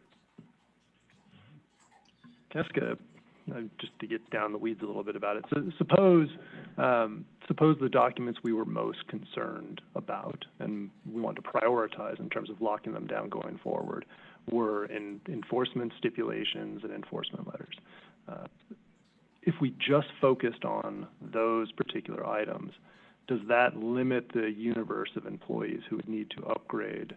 Jessica, just to get down the weeds a little bit about it. So suppose the documents we were most concerned about and we want to prioritize in terms of locking them down going forward were in enforcement stipulations and enforcement letters. If we just focused on those particular items, does that limit the universe of employees who would need to upgrade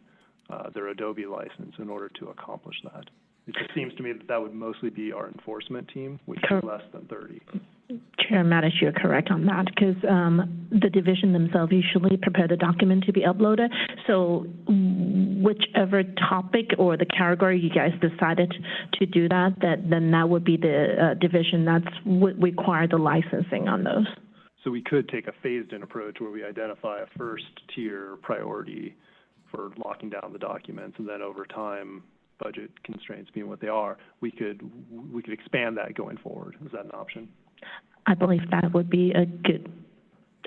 their Adobe license in order to accomplish that? It just seems to me that would mostly be our enforcement team, which is less than 30. Chair Mattis, you're correct on that, because the division themselves usually prepare the document to be uploaded. So whichever topic or the category you guys decided to do that, then that would be the division that would require the licensing on those. So we could take a phased-in approach where we identify a first-tier priority for locking down the documents, and then over time, budget constraints being what they are, we could expand that going forward. Is that an option? I believe that would be a good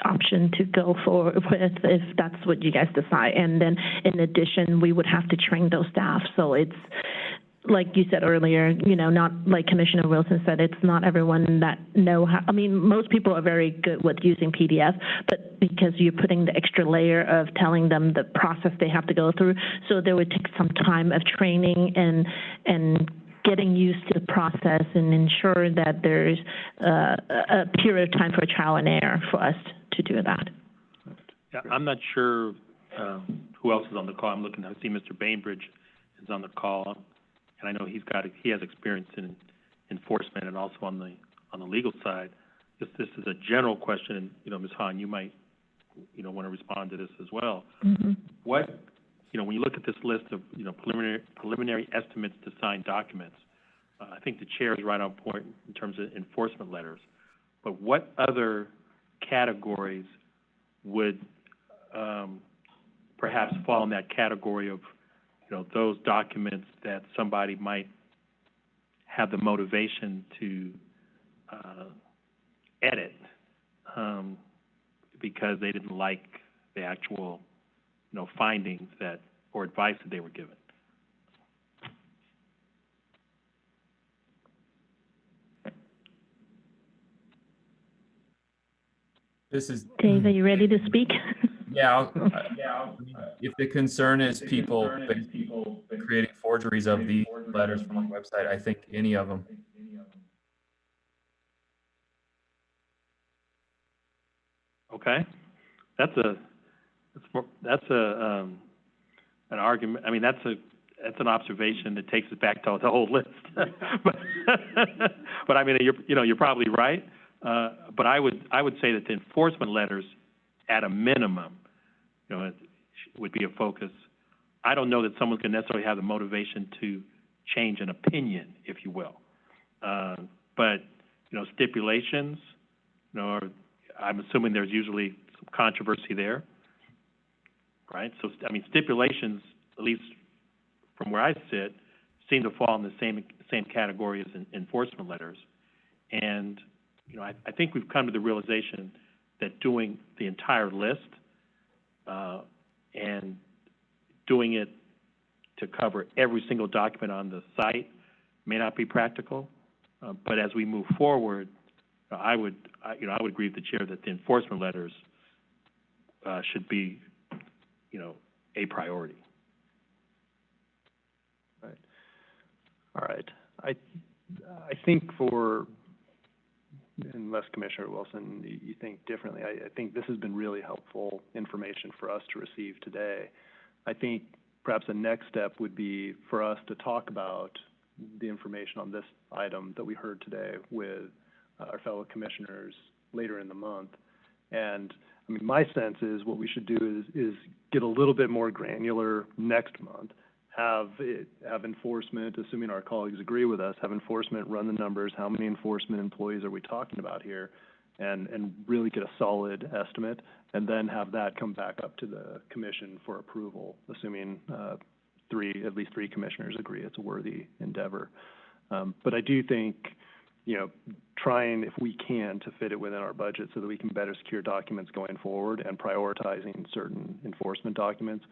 option to go forward with if that's what you guys decide. And then in addition, we would have to train those staff. So it's, like you said earlier, not like Commissioner Wilson said, it's not everyone that know how. I mean, most people are very good with using PDF, but because you're putting the extra layer of telling them the process they have to go through, so there would take some time of training and getting used to the process and ensure that there's a period of time for trial and error for us to do that. Yeah, I'm not sure who else is on the call. I see Mr. Bainbridge is on the call. And I know he has experience in enforcement and also on the legal side. This is a general question, and Ms. Hahn, you might want to respond to this as well. Mm-hmm. What when you look at this list of preliminary estimates to sign documents, I think the chair is right on point in terms of enforcement letters. But what other categories would perhaps fall in that category of those documents that somebody might have the motivation to edit because they didn't like the actual, findings or advice that they were given? This is Dave, are you ready to speak? Yeah. if the concern is people creating forgeries of the letters from our website, I think any of them. Okay, that's an argument. I mean, that's an observation that takes us back to the whole list. but I mean, you're probably right. But I would say that the enforcement letters, at a minimum, it would be a focus. I don't know that someone's going to necessarily have the motivation to change an opinion, if you will. But stipulations, I'm assuming there's usually some controversy there, right? So, I mean, stipulations, at least from where I sit, seem to fall in the same category as enforcement letters. And, I think we've come to the realization that doing the entire list and doing it to cover every single document on the site may not be practical. But as we move forward, I would agree with the chair that the enforcement letters should be, a priority. Right. All right. I think unless Commissioner Wilson, you think differently, I think this has been really helpful information for us to receive today. I think perhaps the next step would be for us to talk about the information on this item that we heard today with our fellow commissioners later in the month. And I mean, my sense is what we should do is get a little bit more granular next month, have enforcement, assuming our colleagues agree with us, have enforcement run the numbers, how many enforcement employees are we talking about here, and really get a solid estimate, and then have that come back up to the commission for approval, assuming at least three commissioners agree it's a worthy endeavor. But I do think, trying, if we can, to fit it within our budget so that we can better secure documents going forward and prioritizing certain enforcement documents,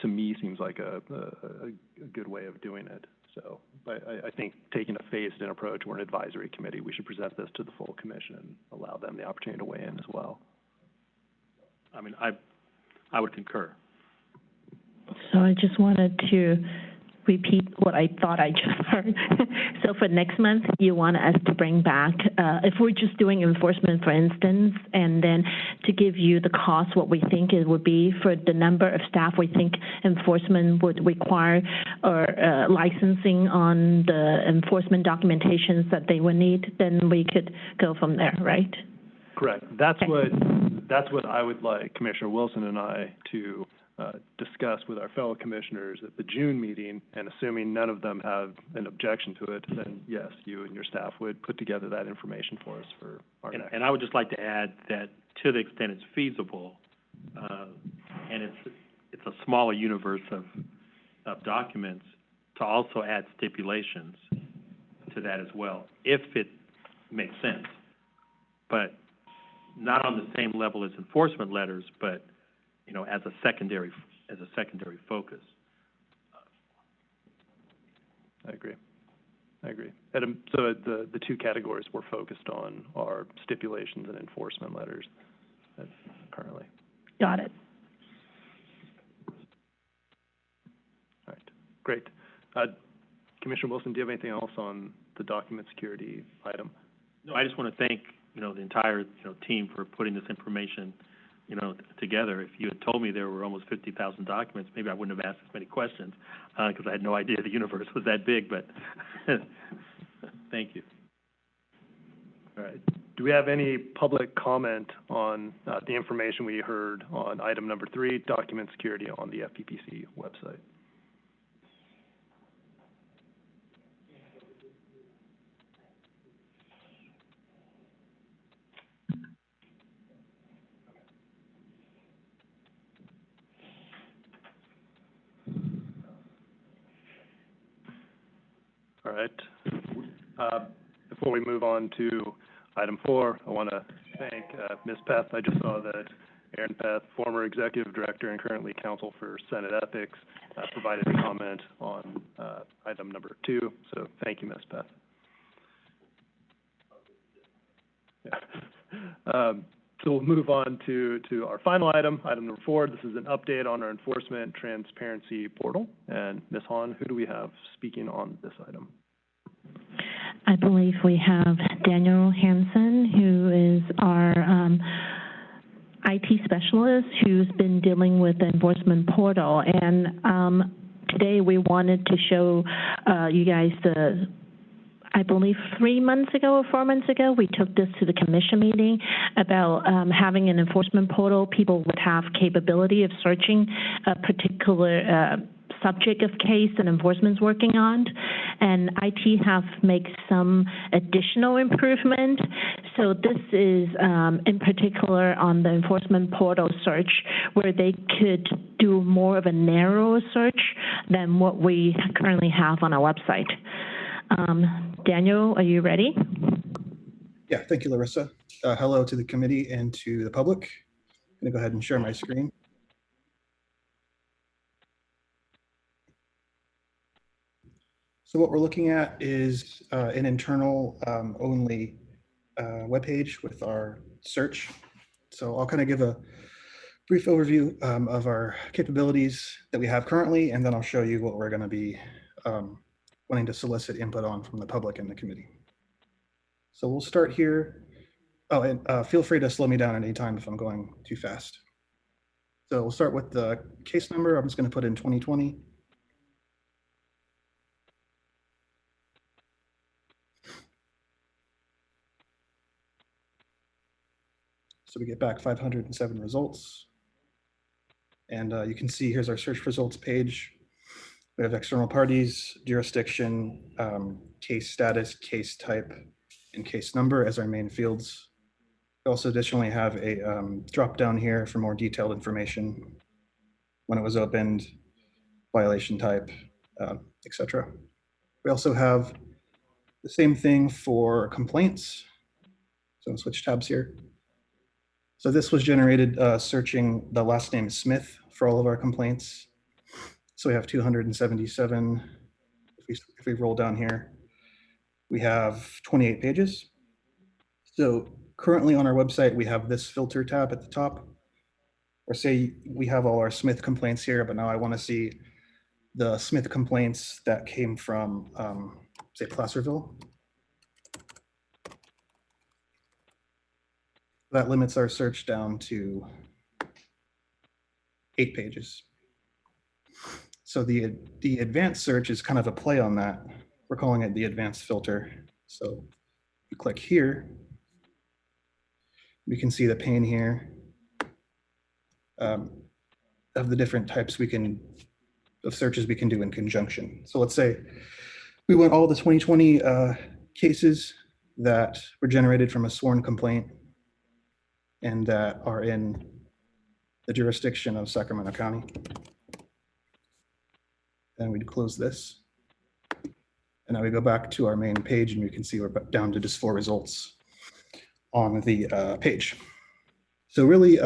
to me, seems like a good way of doing it. So I think taking a phased-in approach, we're an advisory committee, we should present this to the full commission and allow them the opportunity to weigh in as well. I mean, I would concur. So I just wanted to repeat what I thought I just heard. So for next month, you want us to bring back, if we're just doing enforcement, for instance, and then to give you the cost, what we think it would be for the number of staff we think enforcement would require, or licensing on the enforcement documentations that they would need, then we could go from there, right? Correct. That's what I would like Commissioner Wilson and I to discuss with our fellow commissioners at the June meeting, and assuming none of them have an objection to it, then yes, you and your staff would put together that information for us for our next. And I would just like to add that to the extent it's feasible, and it's a smaller universe of documents, to also add stipulations to that as well, if it makes sense, but not on the same level as enforcement letters, but as a secondary focus. I agree. So the two categories we're focused on are stipulations and enforcement letters currently. Got it. All right, great. Commissioner Wilson, do you have anything else on the document security item? No, I just want to thank the entire team for putting this information together. If you had told me there were almost 50,000 documents, maybe I wouldn't have asked as many questions because I had no idea the universe was that big, but thank you. All right. Do we have any public comment on the information we heard on item number 3, document security on the FPPC website? All right. Before we move on to item 4, I want to thank Ms. Peth. I just saw that Erin Peth, former executive director and currently counsel for Senate Ethics, provided a comment on item number 2. So thank you, Ms. Peth. Yeah. So we'll move on to our final item, item number 4. This is an update on our enforcement transparency portal. And Ms. Hahn, who do we have speaking on this item? I believe we have Daniel Hansen, who is our IT specialist who's been dealing with the enforcement portal. And today we wanted to show you guys I believe 3 months ago or 4 months ago, we took this to the commission meeting about having an enforcement portal. People would have capability of searching a particular subject of case that enforcement's working on, and IT have made some additional improvement. So this is in particular on the enforcement portal search, where they could do more of a narrow search than what we currently have on our website. Daniel, are you ready? Yeah, thank you, Larissa. Hello to the committee and to the public. I'm gonna go ahead and share my screen. So what we're looking at is an internal only webpage with our search. So I'll kind of give a brief overview of our capabilities that we have currently, and then I'll show you what we're going to be wanting to solicit input on from the public and the committee. So we'll start here. Oh, and feel free to slow me down at any time if I'm going too fast. So we'll start with the case number. I'm just going to put in 2020. So we get back 507 results. And you can see here's our search results page. We have external parties, jurisdiction, case status, case type, and case number as our main fields. We also additionally have a drop down here for more detailed information, when it was opened, violation type, etc. We also have the same thing for complaints. So I'll switch tabs here. So this was generated searching the last name Smith for all of our complaints. So we have 277. If we roll down here, we have 28 pages. So currently on our website, we have this filter tab at the top. Or say we have all our Smith complaints here, but now I want to see the Smith complaints that came from, say, Placerville. That limits our search down to 8 pages. So the advanced search is kind of a play on that. We're calling it the advanced filter. So if you click here, we can see the pane here of the different types of searches we can do in conjunction. So let's say we want all the 2020 cases that were generated from a sworn complaint and that are in the jurisdiction of Sacramento County. Then we'd close this. And now we go back to our main page and we can see we're down to just 4 results on the page. So really,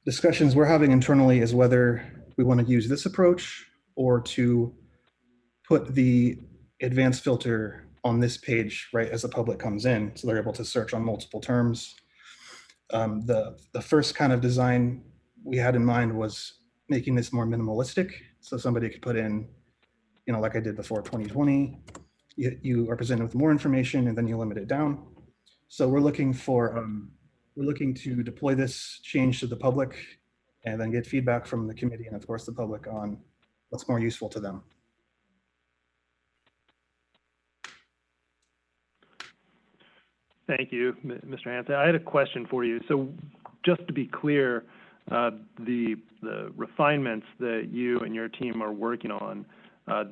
discussions we're having internally is whether we want to use this approach or to put the advanced filter on this page right as the public comes in, so they're able to search on multiple terms. The first kind of design we had in mind was making this more minimalistic, so somebody could put in, you know, like I did before, 2020. You are presented with more information and then you limit it down. So we're looking to deploy this change to the public and then get feedback from the committee and of course the public on what's more useful to them. Thank you, Mr. Hansen. I had a question for you. So just to be clear, the refinements that you and your team are working on,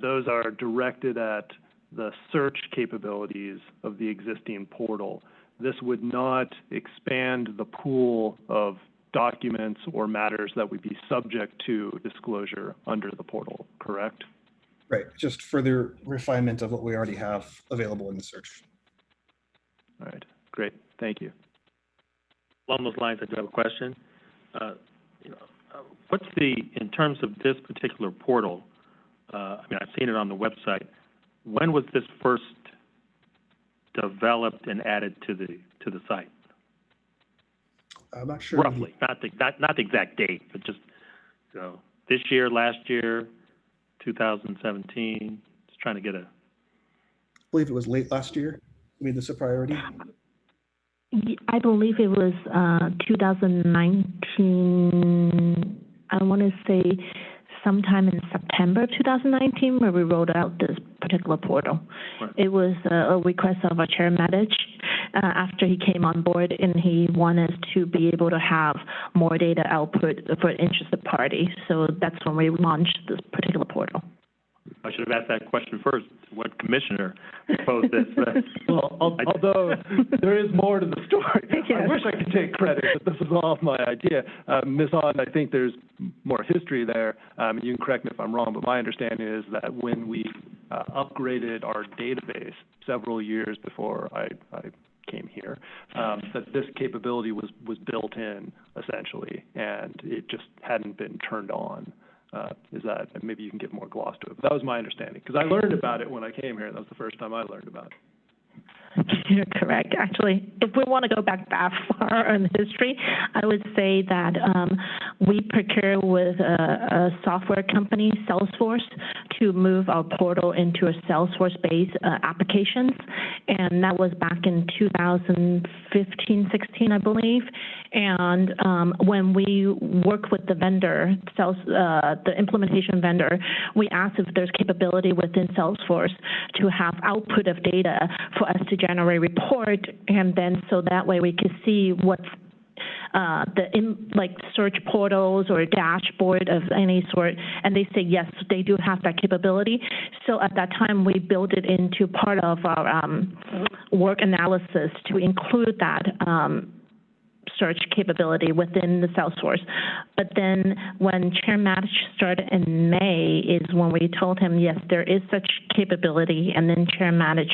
those are directed at the search capabilities of the existing portal. This would not expand the pool of documents or matters that would be subject to disclosure under the portal, correct? Right, just further refinement of what we already have available in the search. All right, great, thank you. Along those lines, I do have a question. What's in terms of this particular portal, I mean, I've seen it on the website. When was this first developed and added to the site? I'm not sure. Roughly, not the exact date, but just, this year, last year, 2017, just trying to get a. I believe it was late last year. We made this a priority. I believe it was 2019. I want to say sometime in September of 2019 where we rolled out this particular portal. Right. It was a request of our chair Medich after he came on board, and he wanted us to be able to have more data output for interested parties. So that's when we launched this particular portal. I should have asked that question first. What commissioner proposed this? Well, although there is more to the story. Yes. I wish I could take credit, but this was all my idea. Ms. Hahn, I think there's more history there. You can correct me if I'm wrong, but my understanding is that when we upgraded our database several years before I came here, that this capability was built in, essentially, and it just hadn't been turned on. Is that, maybe you can give more gloss to it. But that was my understanding, because I learned about it when I came here. That was the first time I learned about it. You're correct. Actually, if we want to go back that far in history, I would say that we procure with a software company, Salesforce, to move our portal into a Salesforce-based applications, and that was back in 2015, 16, I believe. And when we work with the vendor, the implementation vendor, we asked if there's capability within Salesforce to have output of data for us to generate report, and then so that way we could see what's like search portals or dashboard of any sort, and they say yes, they do have that capability. So at that time, we built it into part of our work analysis to include that search capability within the Salesforce. But then when Chair Matich started in May is when we told him, yes, there is such capability, and then Chair Matich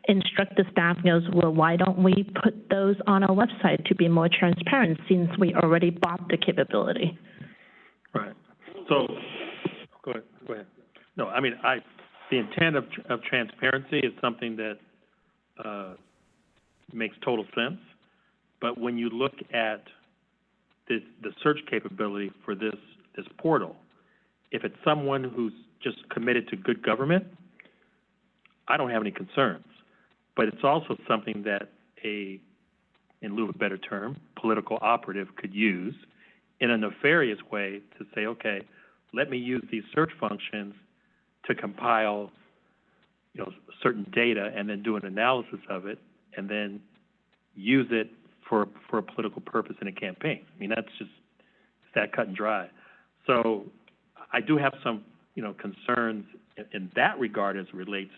instruct the staff knows, well, why don't we put those on our website to be more transparent since we already bought the capability? Right. So, go ahead. No, I mean, the intent of transparency is something that makes total sense. But when you look at the search capability for this portal, if it's someone who's just committed to good government, I don't have any concerns. But it's also something that in lieu of a better term, political operative could use in a nefarious way to say, okay, let me use these search functions to compile, certain data and then do an analysis of it and then use it for a political purpose in a campaign. I mean, it's that cut and dry. So I do have some, concerns in that regard as it relates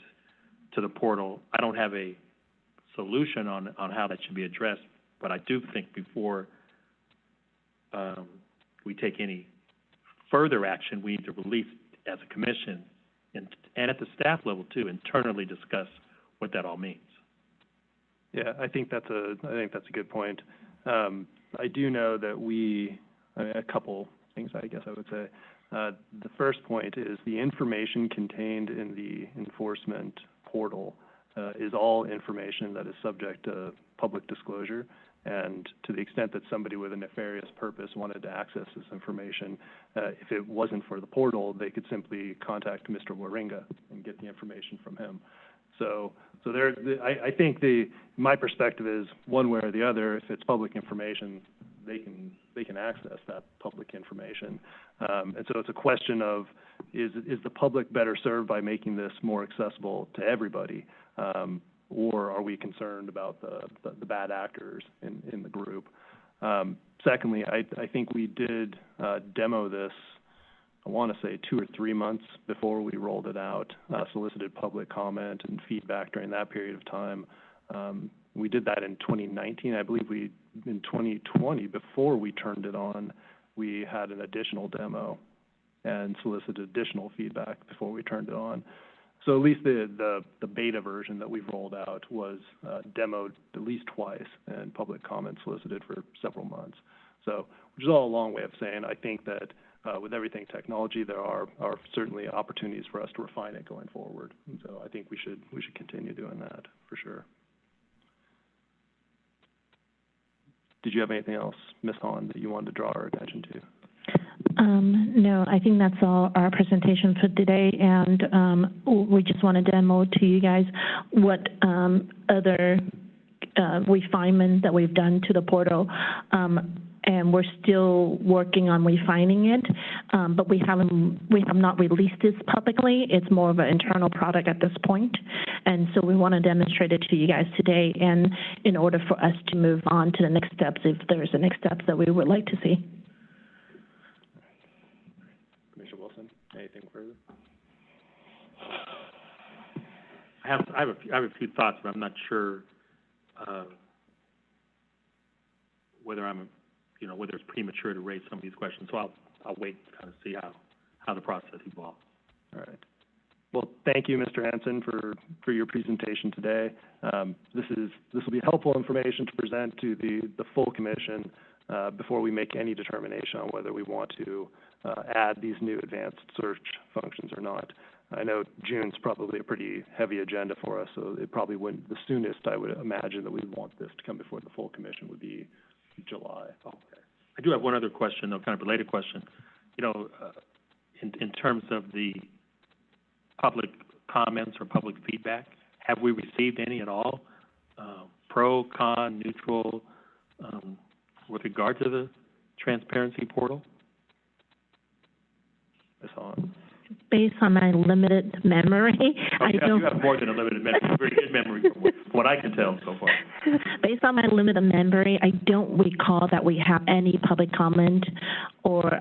to the portal. I don't have a solution on how that should be addressed, but I do think before we take any further action, we need to release as a commission and at the staff level too, internally discuss what that all means. Yeah, I think that's a good point. I do know that a couple things, I guess I would say. The first point is the information contained in the enforcement portal is all information that is subject to public disclosure. And to the extent that somebody with a nefarious purpose wanted to access this information, if it wasn't for the portal, they could simply contact Mr. Waringa and get the information from him. So I think my perspective is one way or the other. If it's public information, they can access that public information, and so it's a question of is the public better served by making this more accessible to everybody, or are we concerned about the bad actors in the group? Secondly, I think we did demo this, I want to say 2 or 3 months before we rolled it out, solicited public comment and feedback during that period of time. We did that in 2019. I believe in 2020, before we turned it on, we had an additional demo and solicited additional feedback before we turned it on. So at least the beta version that we've rolled out was demoed at least twice and public comment solicited for several months. So, which is all a long way of saying I think that with everything technology, there are certainly opportunities for us to refine it going forward. And so I think we should continue doing that for sure. Did you have anything else, Ms. Hahn, that you wanted to draw our attention to? No, I think that's all our presentation for today, and we just want to demo to you guys what other refinement that we've done to the portal, and we're still working on refining it, but we have not released this publicly. It's more of an internal product at this point, and so we want to demonstrate it to you guys today, and in order for us to move on to the next steps, if there's a next steps that we would like to see. Commissioner Wilson, anything further? I have a few thoughts, but I'm not sure whether whether it's premature to raise some of these questions. So I'll wait to kind of see how the process evolves. All right. Well, thank you, Mr. Hansen, for your presentation today. This will be helpful information to present to the full commission before we make any determination on whether we want to add these new advanced search functions or not. I know June's probably a pretty heavy agenda for us, so it probably wouldn't. The soonest I would imagine that we'd want this to come before the full commission would be July. Okay. I do have one other question, though, kind of related question. In terms of the public comments or public feedback, have we received any at all? Pro, con, neutral, with regard to the transparency portal? Ms. Hahn? Based on my limited memory, You have more than a limited memory, very good memory from what I can tell so far. Based on my limited memory, I don't recall that we have any public comment or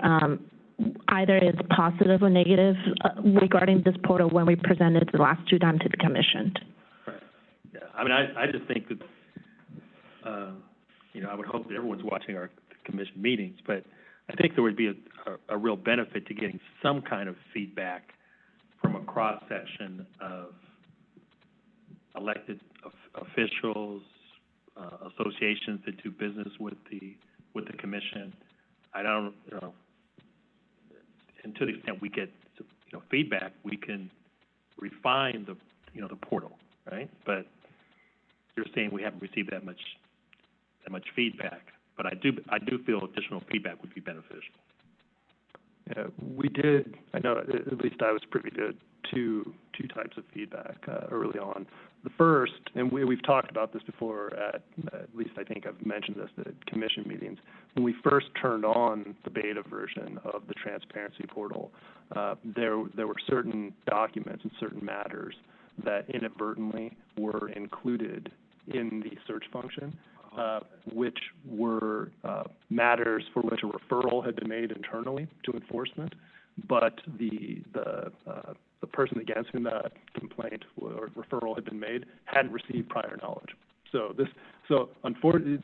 either it's positive or negative regarding this portal when we presented the last 2 times to the commission. Right. Yeah. I mean, I just think that, I would hope that everyone's watching our commission meetings, but I think there would be a real benefit to getting some kind of feedback from a cross-section of elected officials, associations that do business with the commission. I don't, and to the extent we get feedback, we can refine the portal, right? But you're saying we haven't received that much feedback. But I do feel additional feedback would be beneficial. Yeah, we did. I know at least I was privy to two types of feedback early on. The first, and we've talked about this before at least I think I've mentioned this at commission meetings. When we first turned on the beta version of the transparency portal, there were certain documents and certain matters that inadvertently were included in the search function. Which were matters for which a referral had been made internally to enforcement, but the person against whom that complaint or referral had been made hadn't received prior knowledge. So unfortunately,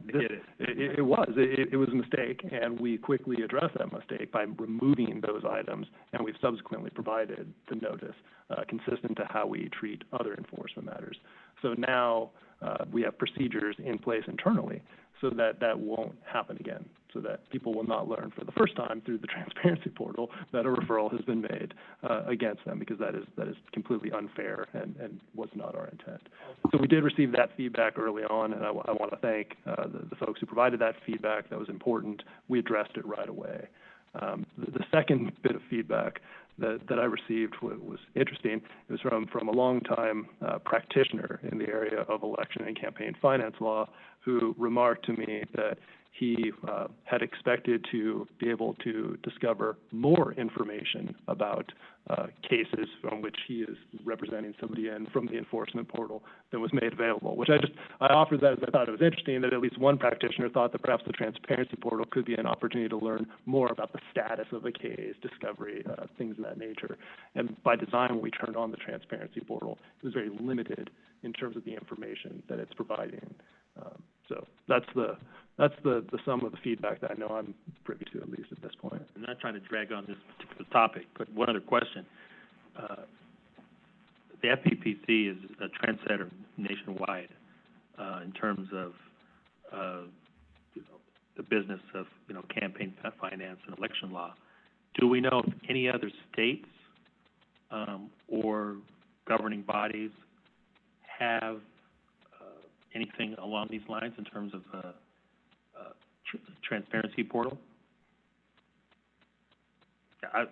it was a mistake, and we quickly addressed that mistake by removing those items, and we've subsequently provided the notice consistent to how we treat other enforcement matters. So now we have procedures in place internally so that won't happen again, so that people will not learn for the first time through the transparency portal that a referral has been made against them, because that is completely unfair and was not our intent. So we did receive that feedback early on, and I want to thank the folks who provided that feedback. That was important. We addressed it right away. The second bit of feedback that I received was interesting. It was from a longtime practitioner in the area of election and campaign finance law, who remarked to me that he had expected to be able to discover more information about cases from which he is representing somebody in from the enforcement portal than was made available, which I offered that as I thought it was interesting that at least one practitioner thought that perhaps the transparency portal could be an opportunity to learn more about the status of a case, discovery, things of that nature. And by design, when we turned on the transparency portal, it was very limited in terms of the information that it's providing. So that's the sum of the feedback that I know I'm privy to, at least at this point. I'm not trying to drag on this particular topic, but one other question. The FPPC is a trendsetter nationwide in terms of the business of campaign finance and election law. Do we know if any other states or governing bodies have anything along these lines in terms of transparency portal? Yeah,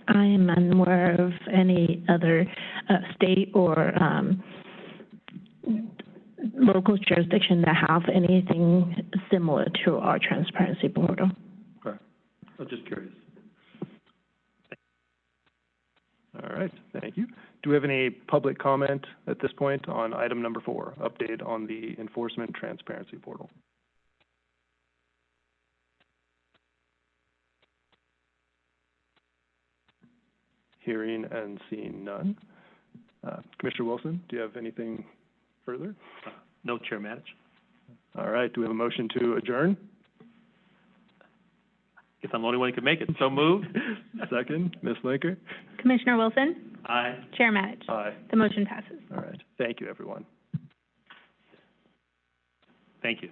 I am unaware of any other state or local jurisdiction that have anything similar to our transparency portal. okay. I'm just curious. All right, thank you. Do we have any public comment at this point on item number 4, update on the enforcement transparency portal? Hearing and seeing none. Commissioner Wilson, do you have anything further? No, Chair Matich. All right, do we have a motion to adjourn? Guess I'm the only one who can make it. So moved. Second, Ms. Linker? Commissioner Wilson? Aye. Chair Matich? Aye. The motion passes. All right, thank you, everyone. Thank you.